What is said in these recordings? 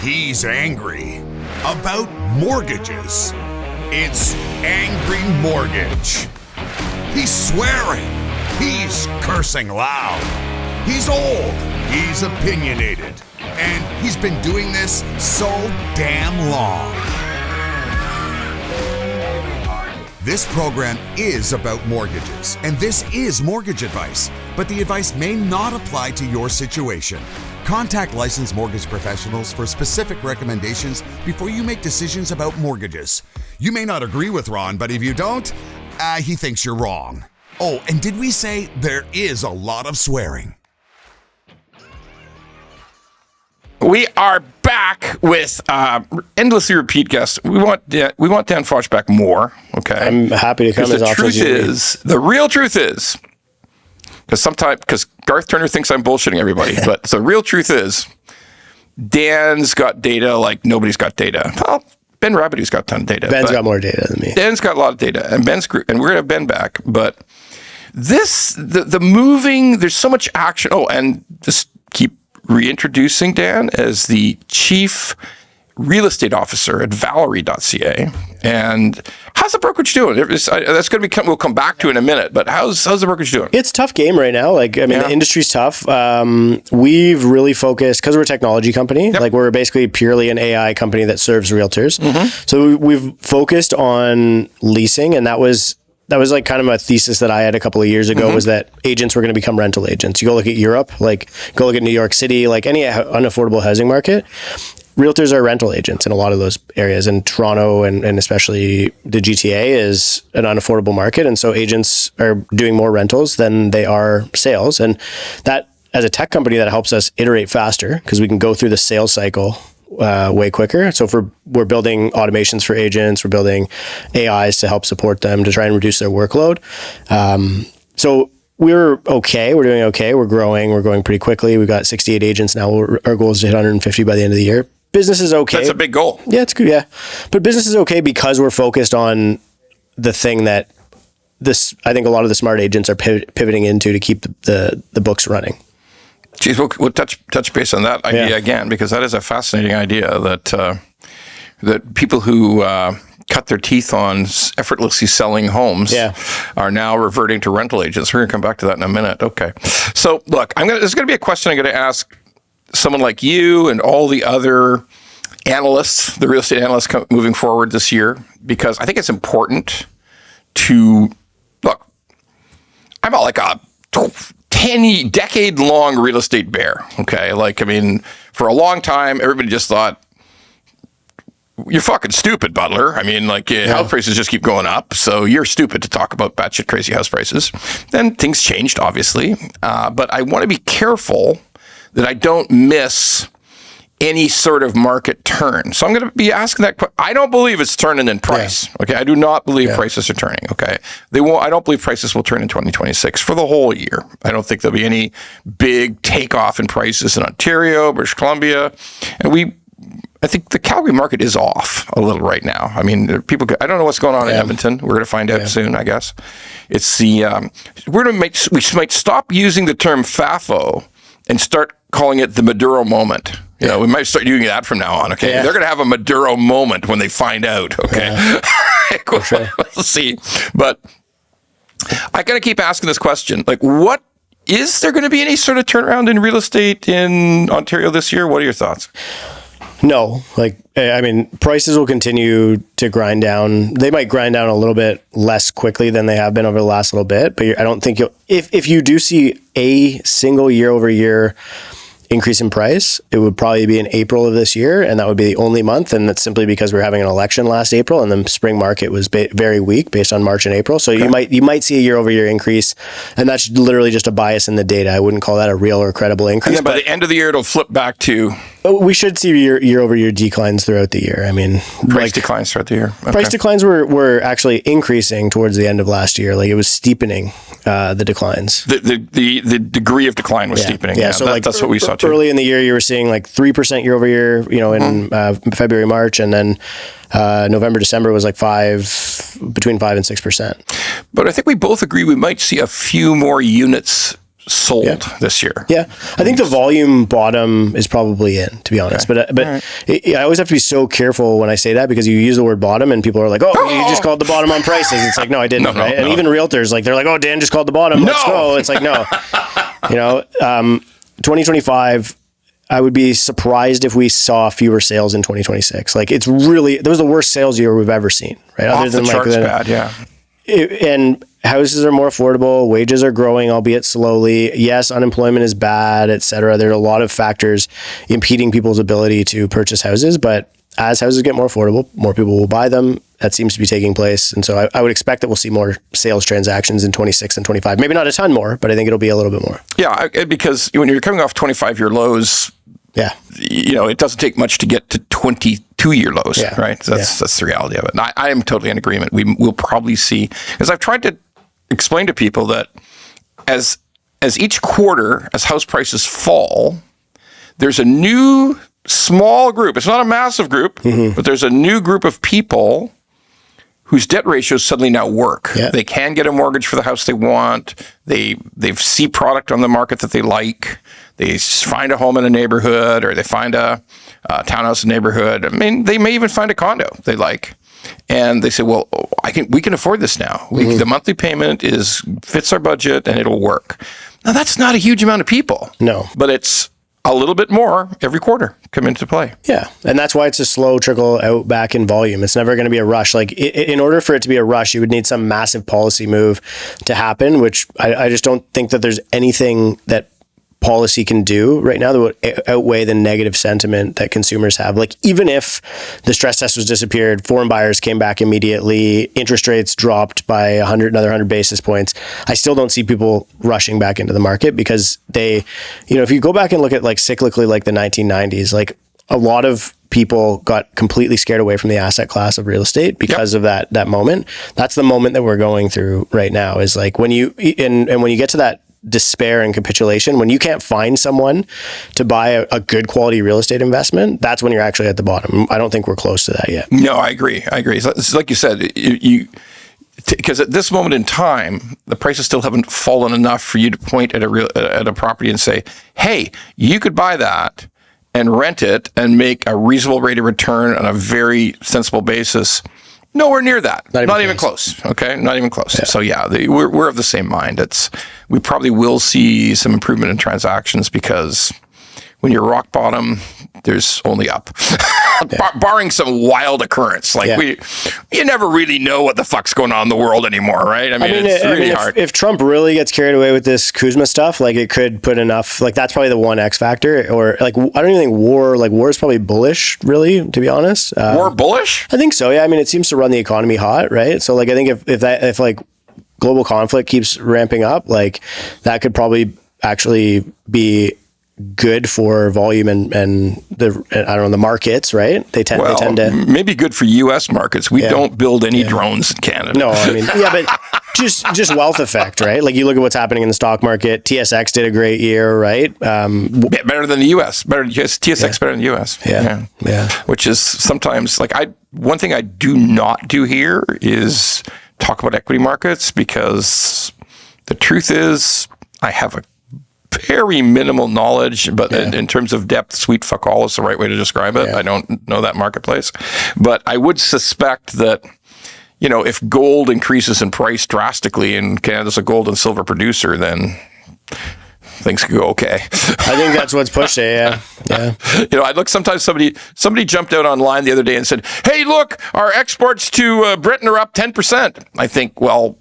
He's angry about mortgages. It's Angry Mortgage. He's swearing. He's cursing loud. He's old. He's opinionated. And he's been doing this so damn long. This program is about mortgages, and this is mortgage advice, but the advice may not apply to your situation. Contact licensed mortgage professionals for specific recommendations before you make decisions about mortgages. You may not agree with Ron, but if you don't, he thinks you're wrong. Oh, and did we say there is a lot of swearing? We are back with endlessly repeat guests. We want Dan Foch back more. Okay, I'm happy to come as often as you need. The real truth is, because Garth Turner thinks I'm bullshitting everybody, but the real truth is, Dan's got data like nobody's got data. Well, Ben Rabideau's got a ton of data. Ben's got more data than me. Dan's got a lot of data, and we're gonna have Ben back. But the moving, there's so much action. Oh, and just keep reintroducing Dan as the chief real estate officer at Valery.ca. And how's the brokerage doing? That's going to be we'll come back to in a minute. But how's the brokerage doing? It's a tough game right now. The industry's tough. We've really focused because we're a technology company. Yep. We're basically purely an AI company that serves realtors. Mm-hmm. So we've focused on leasing, and that was like kind of a thesis that I had a couple of years ago, was that agents were going to become rental agents. You go look at Europe, go look at New York City, any unaffordable housing market. Realtors are rental agents in a lot of those areas, and Toronto and especially the GTA is an unaffordable market. And so agents are doing more rentals than they are sales. And that, as a tech company, that helps us iterate faster because we can go through the sales cycle way quicker. So we're building automations for agents, we're building AIs to help support them to try and reduce their workload. So we're okay. We're doing okay. We're growing pretty quickly. We've got 68 agents now. Our goal is to hit 150 by the end of the year. Business is okay. That's a big goal. Yeah, it's good. Yeah. But business is okay because we're focused on the thing that I think a lot of the smart agents are pivoting into to keep the books running. Geez, we'll touch base on that idea again, because that is a fascinating idea that people who cut their teeth on effortlessly selling homes are now reverting to rental agents. We're going to come back to that in a minute. Okay. So look, this is going to be a question I'm going to ask someone like you and all the other analysts, the real estate analysts moving forward this year, because I think it's important to look. I'm like a 10-decade-long real estate bear. Okay, for a long time, everybody just thought, you're fucking stupid, Butler. House prices just keep going up, so you're stupid to talk about batshit crazy house prices. Then things changed, obviously, but I want to be careful that I don't miss any sort of market turn. So I'm going to be asking that question. I don't believe it's turning in price. Yeah. Okay, I do not believe prices are turning. Okay, they won't. I don't believe prices will turn in 2026 for the whole year. I don't think there'll be any big takeoff in prices in Ontario, British Columbia, and I think the Calgary market is off a little right now. I don't know what's going on in Edmonton. We're going to find out soon, I guess. It's we might stop using the term FAFO and start calling it the Maduro moment. We might start doing that from now on. Okay, they're going to have a Maduro moment when they find out. Okay, we'll see. But I got to keep asking this question: what is there going to be any sort of turnaround in real estate in Ontario this year? What are your thoughts? No, prices will continue to grind down. They might grind down a little bit less quickly than they have been over the last little bit, but I don't think if you do see a single year-over-year increase in price, it would probably be in April of this year, and that would be the only month, and that's simply because we're having an election last April, and the spring market was very weak based on March and April. So you might see a year-over-year increase, and that's literally just a bias in the data. I wouldn't call that a real or credible increase. And then by the end of the year, it'll flip back to... We should see year-over-year declines throughout the year. Price declines throughout the year. Okay. Price declines were actually increasing towards the end of last year. It was steepening the declines. The degree of decline was steepening. Yeah, so that's what we saw too. Early in the year, you were seeing 3% year-over-year. In February, March, and then November, December was between 5 and 6%. But I think we both agree we might see a few more units sold this year. Yeah, I think the volume bottom is probably in, to be honest. Okay. But I always have to be so careful when I say that, because you use the word bottom and people are like, "Oh, you just called the bottom on prices." It's like, no, I didn't, right? And even realtors, like, they're like, "Oh, Dan just called the bottom. Let's go." It's like, no, 2025. I would be surprised if we saw fewer sales in 2026. Like, it's really, that was the worst sales year we've ever seen, right? Off the charts bad, yeah. And houses are more affordable, wages are growing, albeit slowly. Yes, unemployment is bad, et cetera. There are a lot of factors impeding people's ability to purchase houses, but as houses get more affordable, more people will buy them. That seems to be taking place. And so I would expect that we'll see more sales transactions in 26 and 25. Maybe not a ton more, but I think it'll be a little bit more. Yeah, because when you're coming off 25-year lows, it doesn't take much to get to 22-year lows, right? That's the reality of it. And I am totally in agreement. We'll probably see, because I've tried to explain to people that as each quarter, as house prices fall, there's a new small group. It's not a massive group, but there's a new group of people whose debt ratios suddenly now work. Yeah. They can get a mortgage for the house they want. They see product on the market that they like. They find a home in a neighborhood, or they find a townhouse in a neighborhood. I mean, they may even find a condo they like. And they say, well, we can afford this now. The monthly payment fits our budget and it'll work. Now, that's not a huge amount of people. No. But it's a little bit more every quarter come into play. Yeah. And that's why it's a slow trickle out back in volume. It's never going to be a rush. Like, in order for it to be a rush, you would need some massive policy move to happen, which I just don't think that there's anything that policy can do right now that would outweigh the negative sentiment that consumers have. Like, even if the stress test was disappeared, foreign buyers came back immediately, interest rates dropped by another 100 basis points, I still don't see people rushing back into the market, because they, if you go back and look at, like, cyclically, like the 1990s, like, a lot of people got completely scared away from the asset class of real estate because of that moment. That's the moment that we're going through right now, is like, when you when you get to that despair and capitulation, when you can't find someone to buy a good quality real estate investment, that's when you're actually at the bottom. I don't think we're close to that yet. No, I agree. It's like you said, because at this moment in time, the prices still haven't fallen enough for you to point at a property and say, hey, you could buy that and rent it and make a reasonable rate of return on a very sensible basis. Nowhere near that. Not even close. Okay, not even close. Yeah. So we're of the same mind. We probably will see some improvement in transactions, because when you're rock bottom, there's only up. Barring some wild occurrence, you never really know what the fuck's going on in the world anymore, right? I mean it's really hard. If Trump really gets carried away with this Kuzma stuff, like, it could put enough. Like, that's probably the one X factor. Or, like, I don't even think war is probably bullish, really, to be honest. War bullish? I think so. Yeah, I mean, it seems to run the economy hot, right? So, like, I think if global conflict keeps ramping up, like, that could probably actually be good for volume and the markets, right? They tend to maybe good for U.S. markets. We don't build any drones in Canada. No, I mean, but just wealth effect, right? Like, you look at what's happening in the stock market. TSX did a great year, right? Better than the U.S. TSX better than the U.S. Yeah. Which is sometimes, like, one thing I do not do here is talk about equity markets, because the truth is I have a very minimal knowledge, but in terms of depth, sweet fuck all is the right way to describe it. I don't know that marketplace, but I would suspect that, if gold increases in price drastically and Canada's a gold and silver producer, then things could go okay. I think that's what's pushed it. Yeah. I look, sometimes somebody jumped out online the other day and said, hey, look, our exports to Britain are up 10%. I think, well,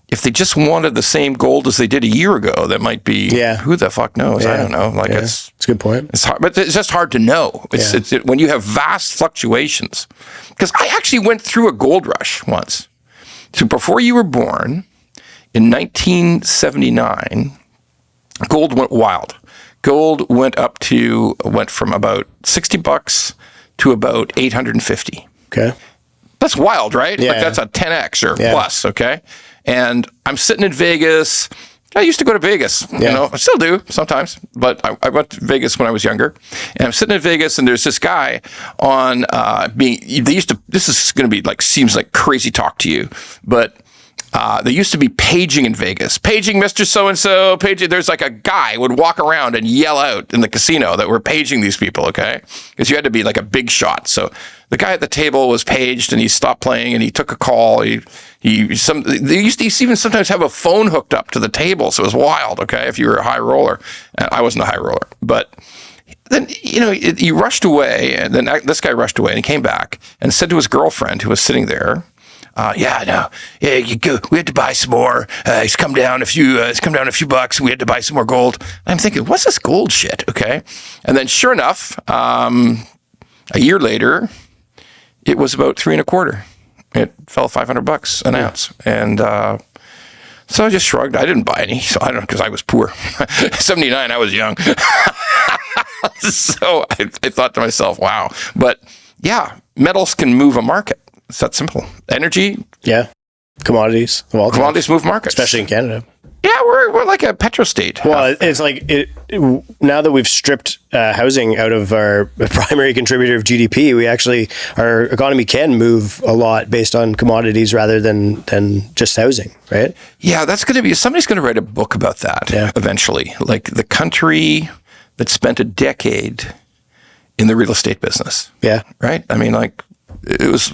if they just wanted the same gold as they did a year ago, that might be, who the fuck knows? I don't know. Like, it's a good point. It's hard, but it's just hard to know. It's when you have vast fluctuations. Because I actually went through a gold rush once. So before you were born, in 1979, gold went wild. Gold went from about $60 to about $850. Okay. That's wild, right? Yeah. Like, that's a 10x or plus, okay? And I'm sitting in Vegas. I used to go to Vegas, I still do sometimes, but I went to Vegas when I was younger. And I'm sitting in Vegas, and there's this guy on this is going to be like, seems like crazy talk to you, but There used to be paging in Vegas. Paging Mr. So-and-so, paging. There's like a guy would walk around and yell out in the casino that we're paging these people, okay? Because you had to be like a big shot. So the guy at the table was paged and he stopped playing and he took a call. They used to even sometimes have a phone hooked up to the table. So it was wild, okay, if you were a high roller. I wasn't a high roller. But then, he rushed away, and then this guy rushed away and he came back and said to his girlfriend who was sitting there, we had to buy some more. It's come down a few bucks. We had to buy some more gold. I'm thinking, what's this gold shit? Okay. And then sure enough, a year later, it was about 3.25. It fell $500 an ounce. And, so I just shrugged. I didn't buy any. So I don't know, because I was poor. 79, I was young. So I thought to myself, wow. But yeah, metals can move a market. It's that simple. Energy. Yeah. Commodities. Well, commodities move markets. Especially in Canada. Yeah, we're like a petrostate. Well, it's like now that we've stripped housing out of our primary contributor of GDP, our economy can move a lot based on commodities rather than just housing, right? Yeah, somebody's going to write a book about that eventually. Like the country that spent a decade in the real estate business. Yeah. Right? I mean, like, it was,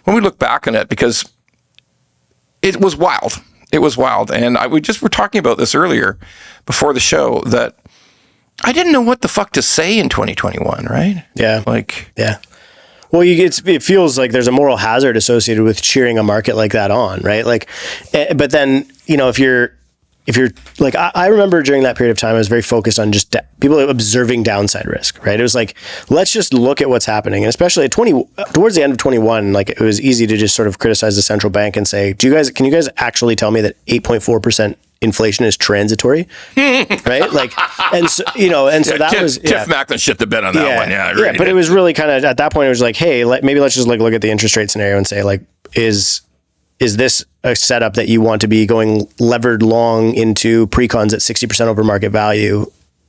when we look back on it, because it was wild. It was wild. And we just were talking about this earlier before the show, that I didn't know what the fuck to say in 2021, right? Yeah. Yeah. Well, it feels like there's a moral hazard associated with cheering a market like that on, right? Like, but then, if you're like, I remember during that period of time, I was very focused on just people observing downside risk, right? It was like, let's just look at what's happening. And especially towards the end of 21, like, it was easy to just sort of criticize the central bank and say, can you guys actually tell me that 8.4% inflation is transitory? Right? Like, and so, that was Tiff Macklin shit the bed on that one. Yeah. Really but it was really kind of, at that point, it was like, hey, maybe let's just like look at the interest rate scenario and say, like, is this a setup that you want to be going levered long into pre-cons at 60% over market value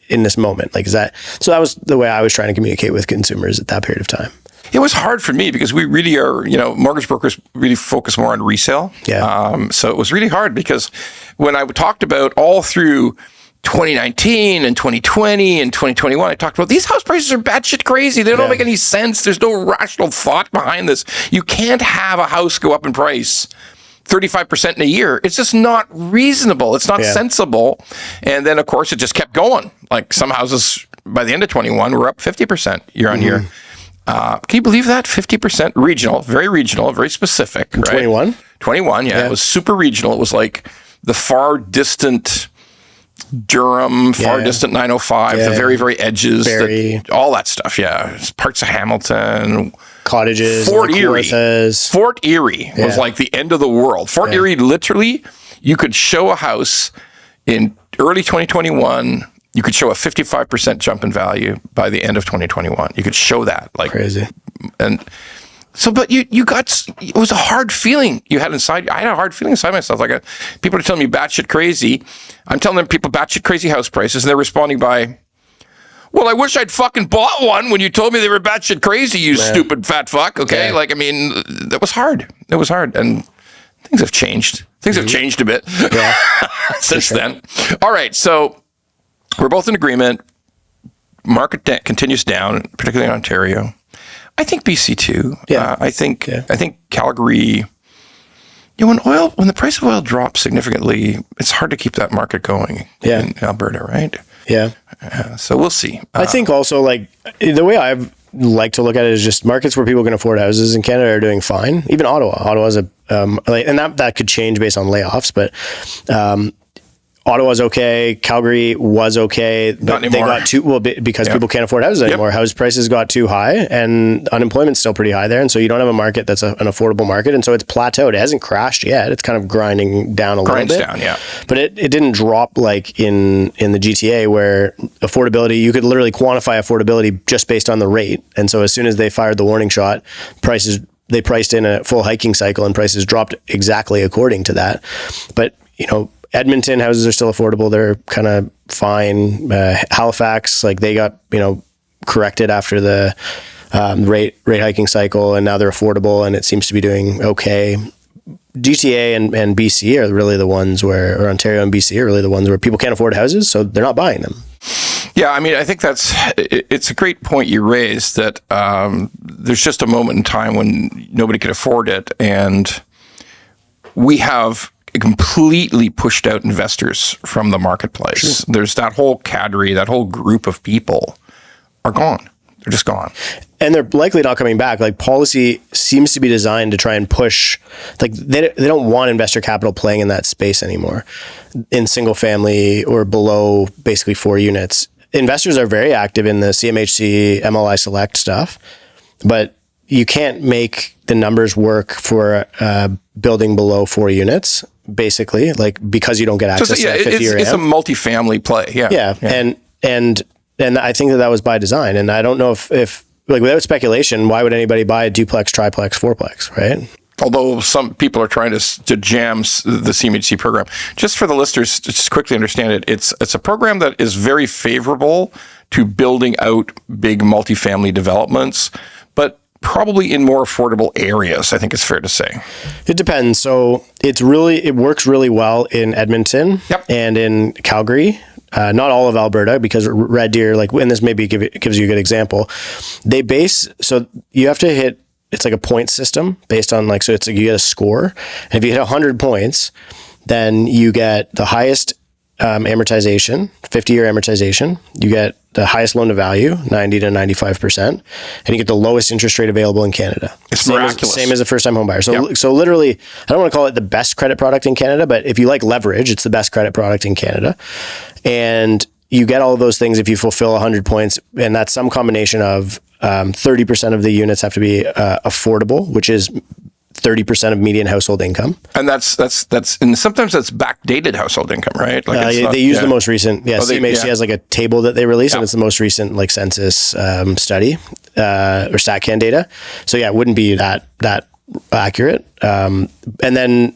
in this moment? Like, that was the way I was trying to communicate with consumers at that period of time. It was hard for me because we really are, mortgage brokers really focus more on resale. Yeah. So it was really hard because when I talked about all through 2019 and 2020 and 2021, I talked about these house prices are batshit crazy. They don't make any sense. There's no rational thought behind this. You can't have a house go up in price 35% in a year. It's just not reasonable. It's not sensible. And then, of course, it just kept going. Like, some houses by the end of 21 were up 50% year on year. Can you believe that? 50% regional, very specific. Right? 21? 21, yeah. It was super regional. It was like the far distant Durham, distant 905, the very, very edges, all that stuff. Yeah. Parts of Hamilton. Cottages. Fort Erie. Fort Erie was like the end of the world. Fort Erie, literally, you could show a house in early 2021. You could show a 55% jump in value by the end of 2021. You could show that. Like, crazy. And so, but you got, it was a hard feeling you had inside. I had a hard feeling inside myself. Like, people are telling me batshit crazy. I'm telling them people batshit crazy house prices, and they're responding by, well, I wish I'd fucking bought one when you told me they were batshit crazy, you stupid fat fuck. Okay. Like, I mean, that was hard. It was hard. And things have changed. Things have changed a bit since then. All right. So we're both in agreement. Market continues down, particularly in Ontario. I think BC too. Yeah. I think Calgary. When the price of oil drops significantly, it's hard to keep that market going in Alberta, right? Yeah. So we'll see. I think also, like, the way I've like to look at it is just markets where people can afford houses in Canada are doing fine. Even Ottawa. Ottawa's and that could change based on layoffs, but Ottawa's okay. Calgary was okay. But they got because people can't afford houses anymore. House prices got too high, and unemployment's still pretty high there. And so you don't have a market that's an affordable market. And so it's plateaued. It hasn't crashed yet. It's kind of grinding down a little bit. But it didn't drop like in the GTA, where affordability, you could literally quantify affordability just based on the rate. And so as soon as they fired the warning shot, they priced in a full hiking cycle, and prices dropped exactly according to that. But, Edmonton houses are still affordable. They're kind of fine. Halifax, like, they got, corrected after the rate hiking cycle, and now they're affordable, and it seems to be doing okay. GTA and BC are really the ones where, or Ontario and BC are really the ones where people can't afford houses, so they're not buying them. Yeah, I mean, I think it's a great point you raised that there's just a moment in time when nobody could afford it, and we have completely pushed out investors from the marketplace. Sure. There's that whole cadre, that whole group of people are gone. They're just gone. And they're likely not coming back. Like, policy seems to be designed to try and push, like they don't want investor capital playing in that space anymore in single family or below basically 4 units. Investors are very active in the CMHC MLI Select stuff, but you can't make the numbers work for building below 4 units, basically, like because you don't get access to that 50-year It's a multi-family play. Yeah. And I think that was by design. And I don't know if like without speculation, why would anybody buy a duplex, triplex, fourplex, right? Although some people are trying to jam the CMHC program. Just for the listeners to just quickly understand it, it's a program that is very favorable to building out big multifamily developments, but probably in more affordable areas, I think it's fair to say. It depends. So it works really well in Edmonton and in Calgary. Not all of Alberta, because Red Deer, like, and this maybe gives you a good example. So you have to hit, it's like a point system based on like, so it's like you get a score. And if you hit 100 points, then you get the highest amortization, 50-year amortization. You get the highest loan to value, 90 to 95%, and you get the lowest interest rate available in Canada. It's miraculous. Same as a first-time home buyer. So literally, I don't want to call it the best credit product in Canada, but if you like leverage, it's the best credit product in Canada. And you get all of those things if you fulfill 100 points, and that's some combination of 30% of the units have to be affordable, which is 30% of median household income. And that's and sometimes that's backdated household income, right? Like they use the most recent, CMHC has like a table that they release, and it's the most recent like census study or StatCan data. So it wouldn't be that accurate. And then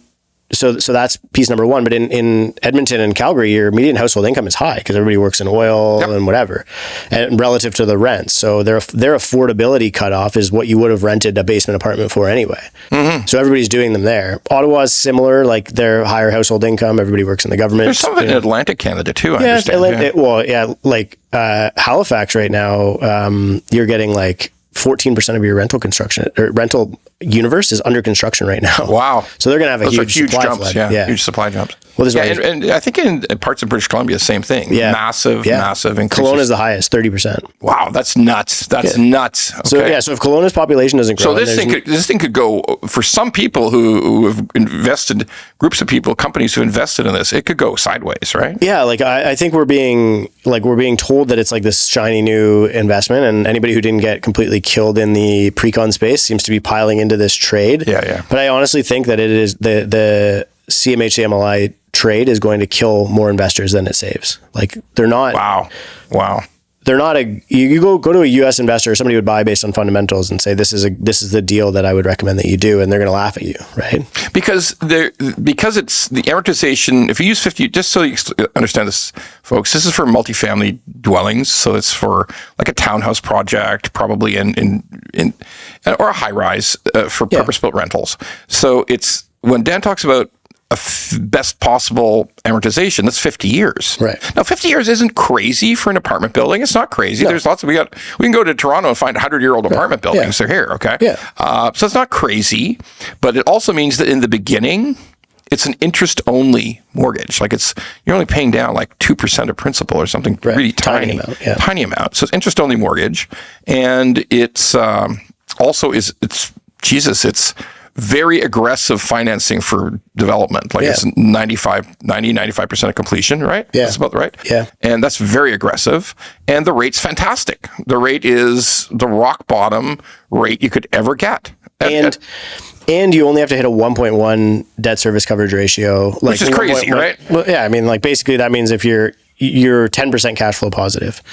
so that's piece number one. But in Edmonton and Calgary, your median household income is high because everybody works in oil and whatever, and relative to the rents. So their affordability cutoff is what you would have rented a basement apartment for anyway. Mm-hmm. So everybody's doing them there. Ottawa's similar, like their higher household income. Everybody works in the government. There's some of it in Atlantic Canada too. I understand. Like Halifax right now, you're getting like 14% of your rental construction or rental universe is under construction right now. Wow. So they're going to have a huge supply jumps. flood. Huge supply jumps. Well, and I think in parts of British Columbia, same thing. Yeah. Massive increases. Kelowna is the highest, 30%. Wow, that's nuts. That's nuts. Okay. So if Kelowna's population doesn't grow, so this thing could go for some people who have invested, groups of people, companies who invested in this. It could go sideways, right? Yeah, like I think we're being told that it's like this shiny new investment, and anybody who didn't get completely killed in the pre-con space seems to be piling into this trade. Yeah. But I honestly think that it is the CMHC MLI trade is going to kill more investors than it saves. Like they're not. Wow. They're not you go to a U.S. investor or somebody would buy based on fundamentals and say this is the deal that I would recommend that you do, and they're going to laugh at you, right? Because it's the amortization. If you use 50, just so you understand this, folks, this is for multifamily dwellings, so it's for like a townhouse project, probably in or a high rise for purpose-built rentals. So it's when Dan talks about best possible amortization, that's 50 years. Right. Now, 50 years isn't crazy for an apartment building. It's not crazy. No. There's lots of, we can go to Toronto and find 100-year-old apartment buildings. They're here, okay? Yeah. So it's not crazy, but it also means that in the beginning, it's an interest-only mortgage. Like you're only paying down like 2% of principal or something really tiny amount. So it's interest-only mortgage. And it's it's very aggressive financing for development. Like it's 95% of completion, right? Yeah. That's about right. Yeah. And that's very aggressive. And the rate's fantastic. The rate is the rock bottom rate you could ever get. And you only have to hit a 1.1 debt service coverage ratio. Which is crazy, right? Well, yeah. I mean, like basically that means if you're 10% cash flow positive,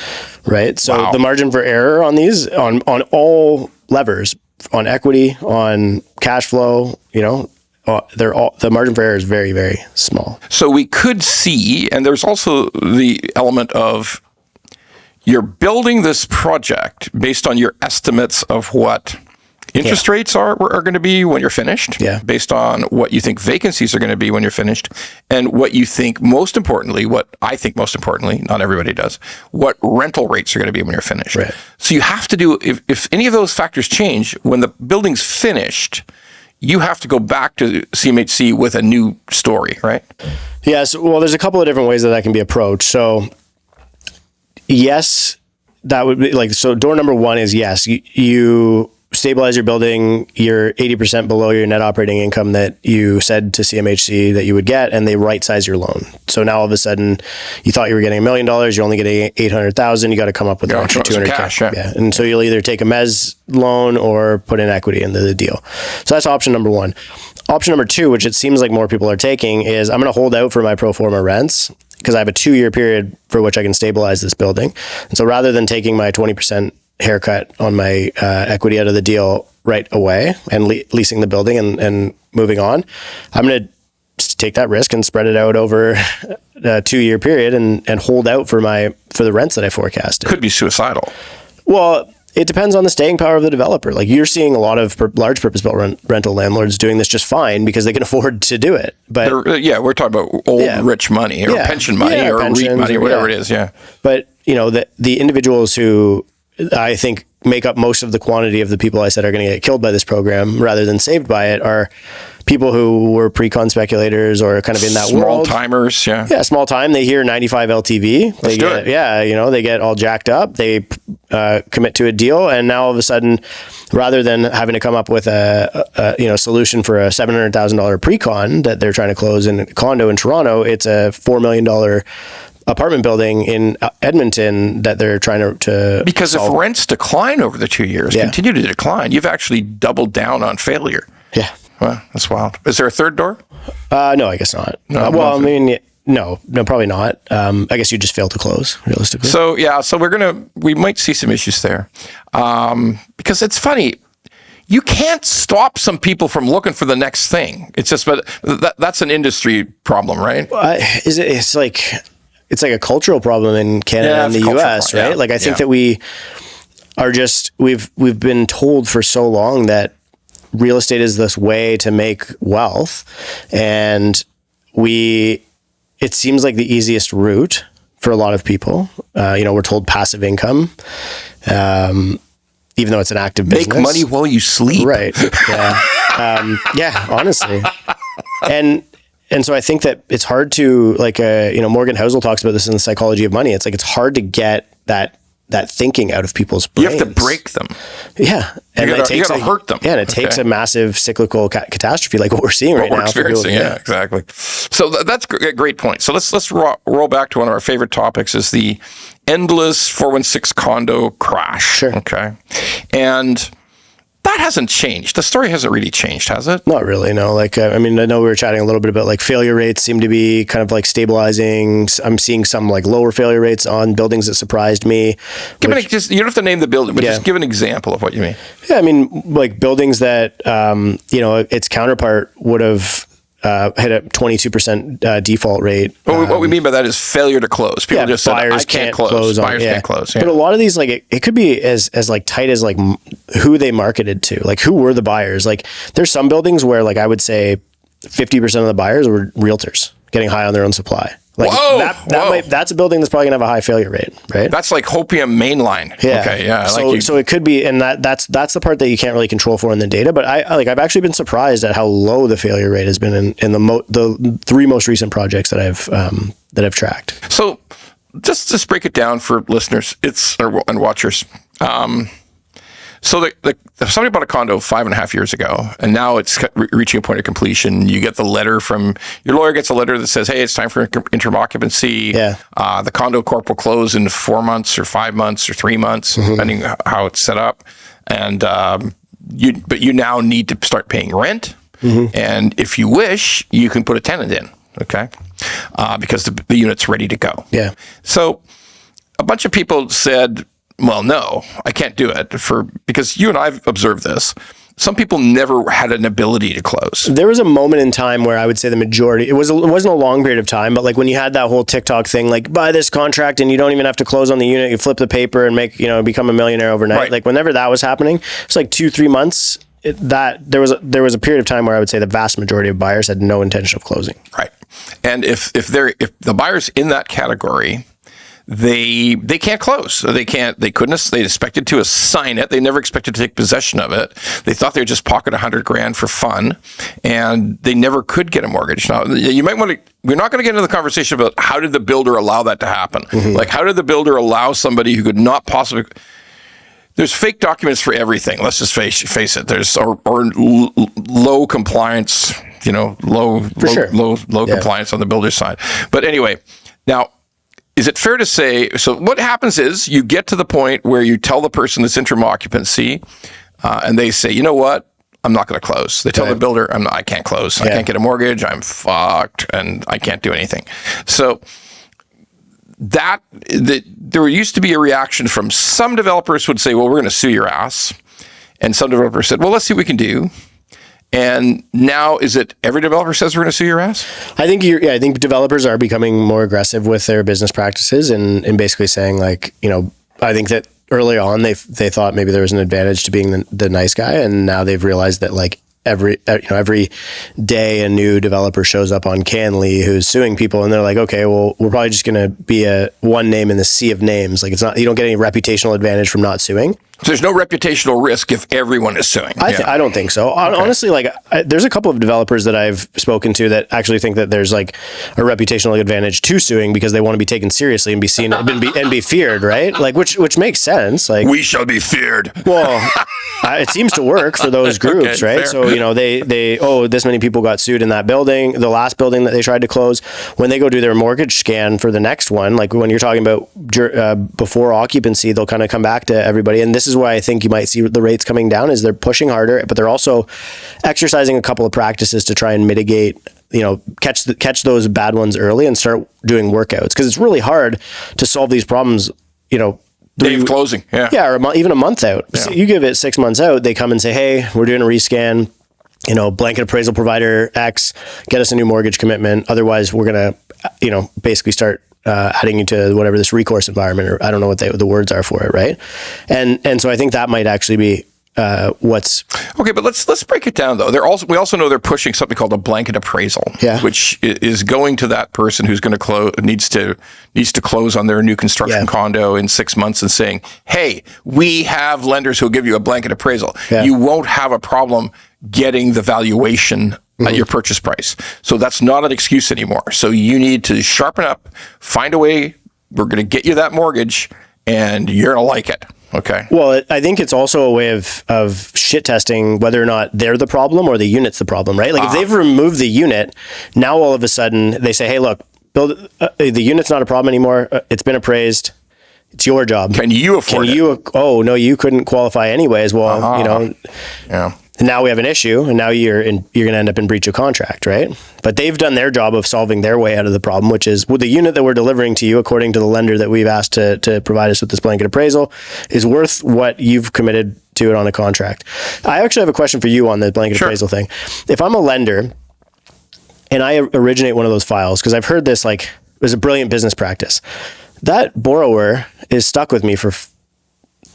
right? So the margin for error on these, on all levers, on equity, on cash flow, the margin for error is very, very small. So we could see, and there's also the element of you're building this project based on your estimates of what interest rates are going to be when you're finished, based on what you think vacancies are going to be when you're finished, and what you think most importantly, what I think most importantly, not everybody does, what rental rates are going to be when you're finished. Right. So you have to do, if any of those factors change, when the building's finished, you have to go back to CMHC with a new story, right? Yes. Well, there's a couple of different ways that can be approached. So yes, that would be like, so door number one is yes, you stabilize your building, you're 80% below your net operating income that you said to CMHC that you would get, and they right size your loan. So now all of a sudden you thought you were getting $1 million, you're only getting 800,000, you got to come up with an extra 200K. Cash, And so you'll either take a mezz loan or put in equity into the deal. So that's option number one. Option number two, which it seems like more people are taking, is I'm going to hold out for my pro forma rents because I have a 2-year period for which I can stabilize this building. And so rather than taking my 20% haircut on my equity out of the deal right away and leasing the building and moving on, I'm going to take that risk and spread it out over a 2-year period and hold out for the rents that I forecasted. Could be suicidal. Well, it depends on the staying power of the developer. Like you're seeing a lot of large purpose-built rental landlords doing this just fine because they can afford to do it. But we're talking about old rich money or pension money or REIT money or whatever it is. Yeah. But the individuals who I think make up most of the quantity of the people I said are going to get killed by this program rather than saved by it are people who were pre-con speculators or kind of in that world. Small timers, Yeah, small time. They hear 95 LTV. They get all jacked up. They commit to a deal, and now all of a sudden, rather than having to come up with a solution for a $700,000 pre-con that they're trying to close in a condo in Toronto, it's a $4 million apartment building in Edmonton that they're trying to because solve. If rents decline over the 2 years, continue to decline, you've actually doubled down on failure. Yeah. Well, that's wild. Is there a third door? No, I guess not. No, probably not. I guess you just fail to close, realistically. So we might see some issues there. Because it's funny, you can't stop some people from looking for the next thing. It's just, but that's an industry problem, right? It's like a cultural problem in Canada and the US, right? Like I think that we are we've been told for so long that real estate is this way to make wealth, and it seems like the easiest route for a lot of people. We're told passive income, even though it's an active business. Make money while you sleep. Right. Yeah. Honestly. And so I think that it's hard to Morgan Housel talks about this in The Psychology of Money. It's like, it's hard to get that thinking out of people's brains. You have to break them. Yeah. And you got to hurt them. Yeah. And it takes a massive cyclical catastrophe like what we're seeing right now. We're experiencing, exactly. So that's a great point. So let's roll back to one of our favorite topics is the endless 416 condo crash. Sure. Okay. And that hasn't changed. The story hasn't really changed, has it? Not really, no. I know we were chatting a little bit about failure rates seem to be kind of stabilizing. I'm seeing some lower failure rates on buildings that surprised me. You don't have to name the building, but just give an example of what you mean. Yeah, I mean, buildings that, its counterpart would have hit a 22% default rate. What we mean by that is failure to close. People just said, I can't close. Buyers can't close. Yeah. But a lot of these, it could be as tight as who they marketed to, who were the buyers. There's some buildings where I would say 50% of the buyers were realtors getting high on their own supply. That's a building that's probably gonna have a high failure rate, right? That's like Hopium Mainline. Yeah. Okay, yeah. So it could be, and that's the part that you can't really control for in the data. But I've actually been surprised at how low the failure rate has been in the 3 most recent projects that I've tracked. So just to break it down for listeners, and watchers. So somebody bought a condo 5.5 years ago, and now it's reaching a point of completion. You get the letter from your lawyer, gets a letter that says, "Hey, it's time for interim occupancy." Yeah. The condo corp will close in 4 months or 5 months or 3 months, depending how it's set up. And you now need to start paying rent, and if you wish, you can put a tenant in. Okay, because the unit's ready to go. Yeah. So a bunch of people said, well, no, I can't do it because you and I've observed this. Some people never had an ability to close. There was a moment in time where I would say the majority, it wasn't a long period of time, but like when you had that whole TikTok thing, like buy this contract and you don't even have to close on the unit, you flip the paper and become a millionaire overnight. Right. Like whenever that was happening, it's like 2-3 months. There was a period of time where I would say the vast majority of buyers had no intention of closing. Right. And if the buyer's in that category, they can't close. They expected to assign it. They never expected to take possession of it. They thought they would just pocket $100,000 for fun, and they never could get a mortgage. Now, you might want to, we're not going to get into the conversation about how did the builder allow that to happen? Mm-hmm. Like, how did the builder allow somebody who could not possibly, there's fake documents for everything. Let's just face it. There's or low compliance, low compliance on the builder's side. But anyway, now, is it fair to say, so what happens is you get to the point where you tell the person that's interim occupancy, and they say, you know what, I'm not going to close. They tell the builder, I can't close. I can't get a mortgage. I'm fucked, and I can't do anything. So there used to be a reaction from some developers would say, well, we're going to sue your ass. And some developers said, well, let's see what we can do. And now, is it every developer says we're going to sue your ass? I think I think developers are becoming more aggressive with their business practices and basically saying like, I think that early on they thought maybe there was an advantage to being the nice guy, and now they've realized that like every day a new developer shows up on Canly who's suing people, and they're like, okay, well, we're probably just going to be a one name in the sea of names. Like, it's not, you don't get any reputational advantage from not suing. So there's no reputational risk if everyone is suing. I don't think so. Okay. Honestly, like there's a couple of developers that I've spoken to that actually think that there's like a reputational advantage to suing because they want to be taken seriously and be seen and be feared, right? Like which makes sense. Like, we shall be feared. Well, it seems to work for those groups, right? Fair. So this many people got sued in that building, the last building that they tried to close. When they go do their mortgage scan for the next one, like when you're talking about before occupancy, they'll kind of come back to everybody, and this is why I think you might see the rates coming down is they're pushing harder, but they're also exercising a couple of practices to try and mitigate, catch those bad ones early and start doing workouts, because it's really hard to solve these problems, day of closing. Or even a month out. Yeah. So you give it 6 months out, they come and say, hey, we're doing a rescan, blanket appraisal provider X, get us a new mortgage commitment. Otherwise we're going to, basically start adding you to whatever this recourse environment, or I don't know what the words are for it, right? And so I think that might actually be what's okay. But let's break it down though. We also know they're pushing something called a blanket appraisal, which is going to that person who's going to needs to close on their new construction condo in 6 months and saying, hey, we have lenders who'll give you a blanket appraisal. You won't have a problem getting the valuation at your purchase price. So that's not an excuse anymore. So you need to sharpen up, find a way. We're going to get you that mortgage, and you're going to like it. Okay. Well, I think it's also a way of shit testing whether or not they're the problem or the unit's the problem, right? Like if they've removed the unit, now all of a sudden they say, hey, look, the unit's not a problem anymore. It's been appraised. It's your job. Can you afford it? Oh, no, you couldn't qualify anyways. Well, And now we have an issue, and now you're going to end up in breach of contract, right? But they've done their job of solving their way out of the problem, which is the unit that we're delivering to you, according to the lender that we've asked to provide us with this blanket appraisal, is worth what you've committed to it on a contract. I actually have a question for you on the blanket appraisal thing. If I'm a lender and I originate one of those files, because I've heard this, like, it was a brilliant business practice, that borrower is stuck with me for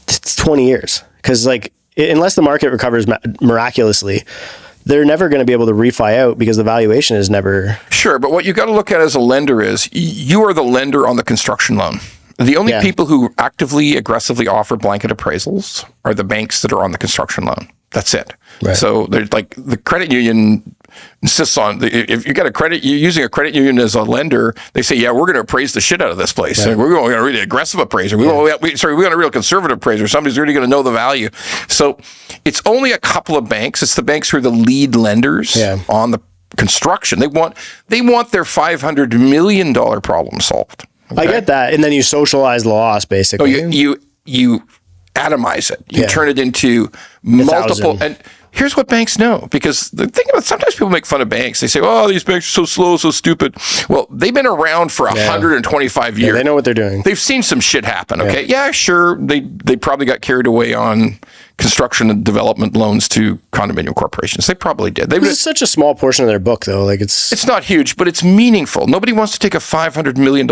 20 years. Because, like, unless the market recovers miraculously, they're never going to be able to refi out because the valuation is never... Sure, but what you got to look at as a lender is you are the lender on the construction loan. The only people who actively, aggressively offer blanket appraisals are the banks that are on the construction loan. That's it. Right. So there's like the credit union insists on if you got you're using a credit union as a lender, they say, yeah, we're going to appraise the shit out of this place. Right. We're going to really aggressive appraiser. We want a real conservative appraiser. Somebody's really going to know the value. So it's only a couple of banks. It's the banks who are the lead lenders on the construction. They want their $500 million problem solved. Okay? I get that. And then you socialize loss, basically. Oh, you atomize it. You turn it into multiple. And Here's what banks know, because the thing about sometimes people make fun of banks. They say, "Oh, these banks are so slow, so stupid." Well, they've been around for 125 years. They know what they're doing. They've seen some shit happen. Okay, yeah, sure. They probably got carried away on construction and development loans to condominium corporations. They probably did. This is such a small portion of their book, though. Like it's not huge, but it's meaningful. Nobody wants to take a $500 million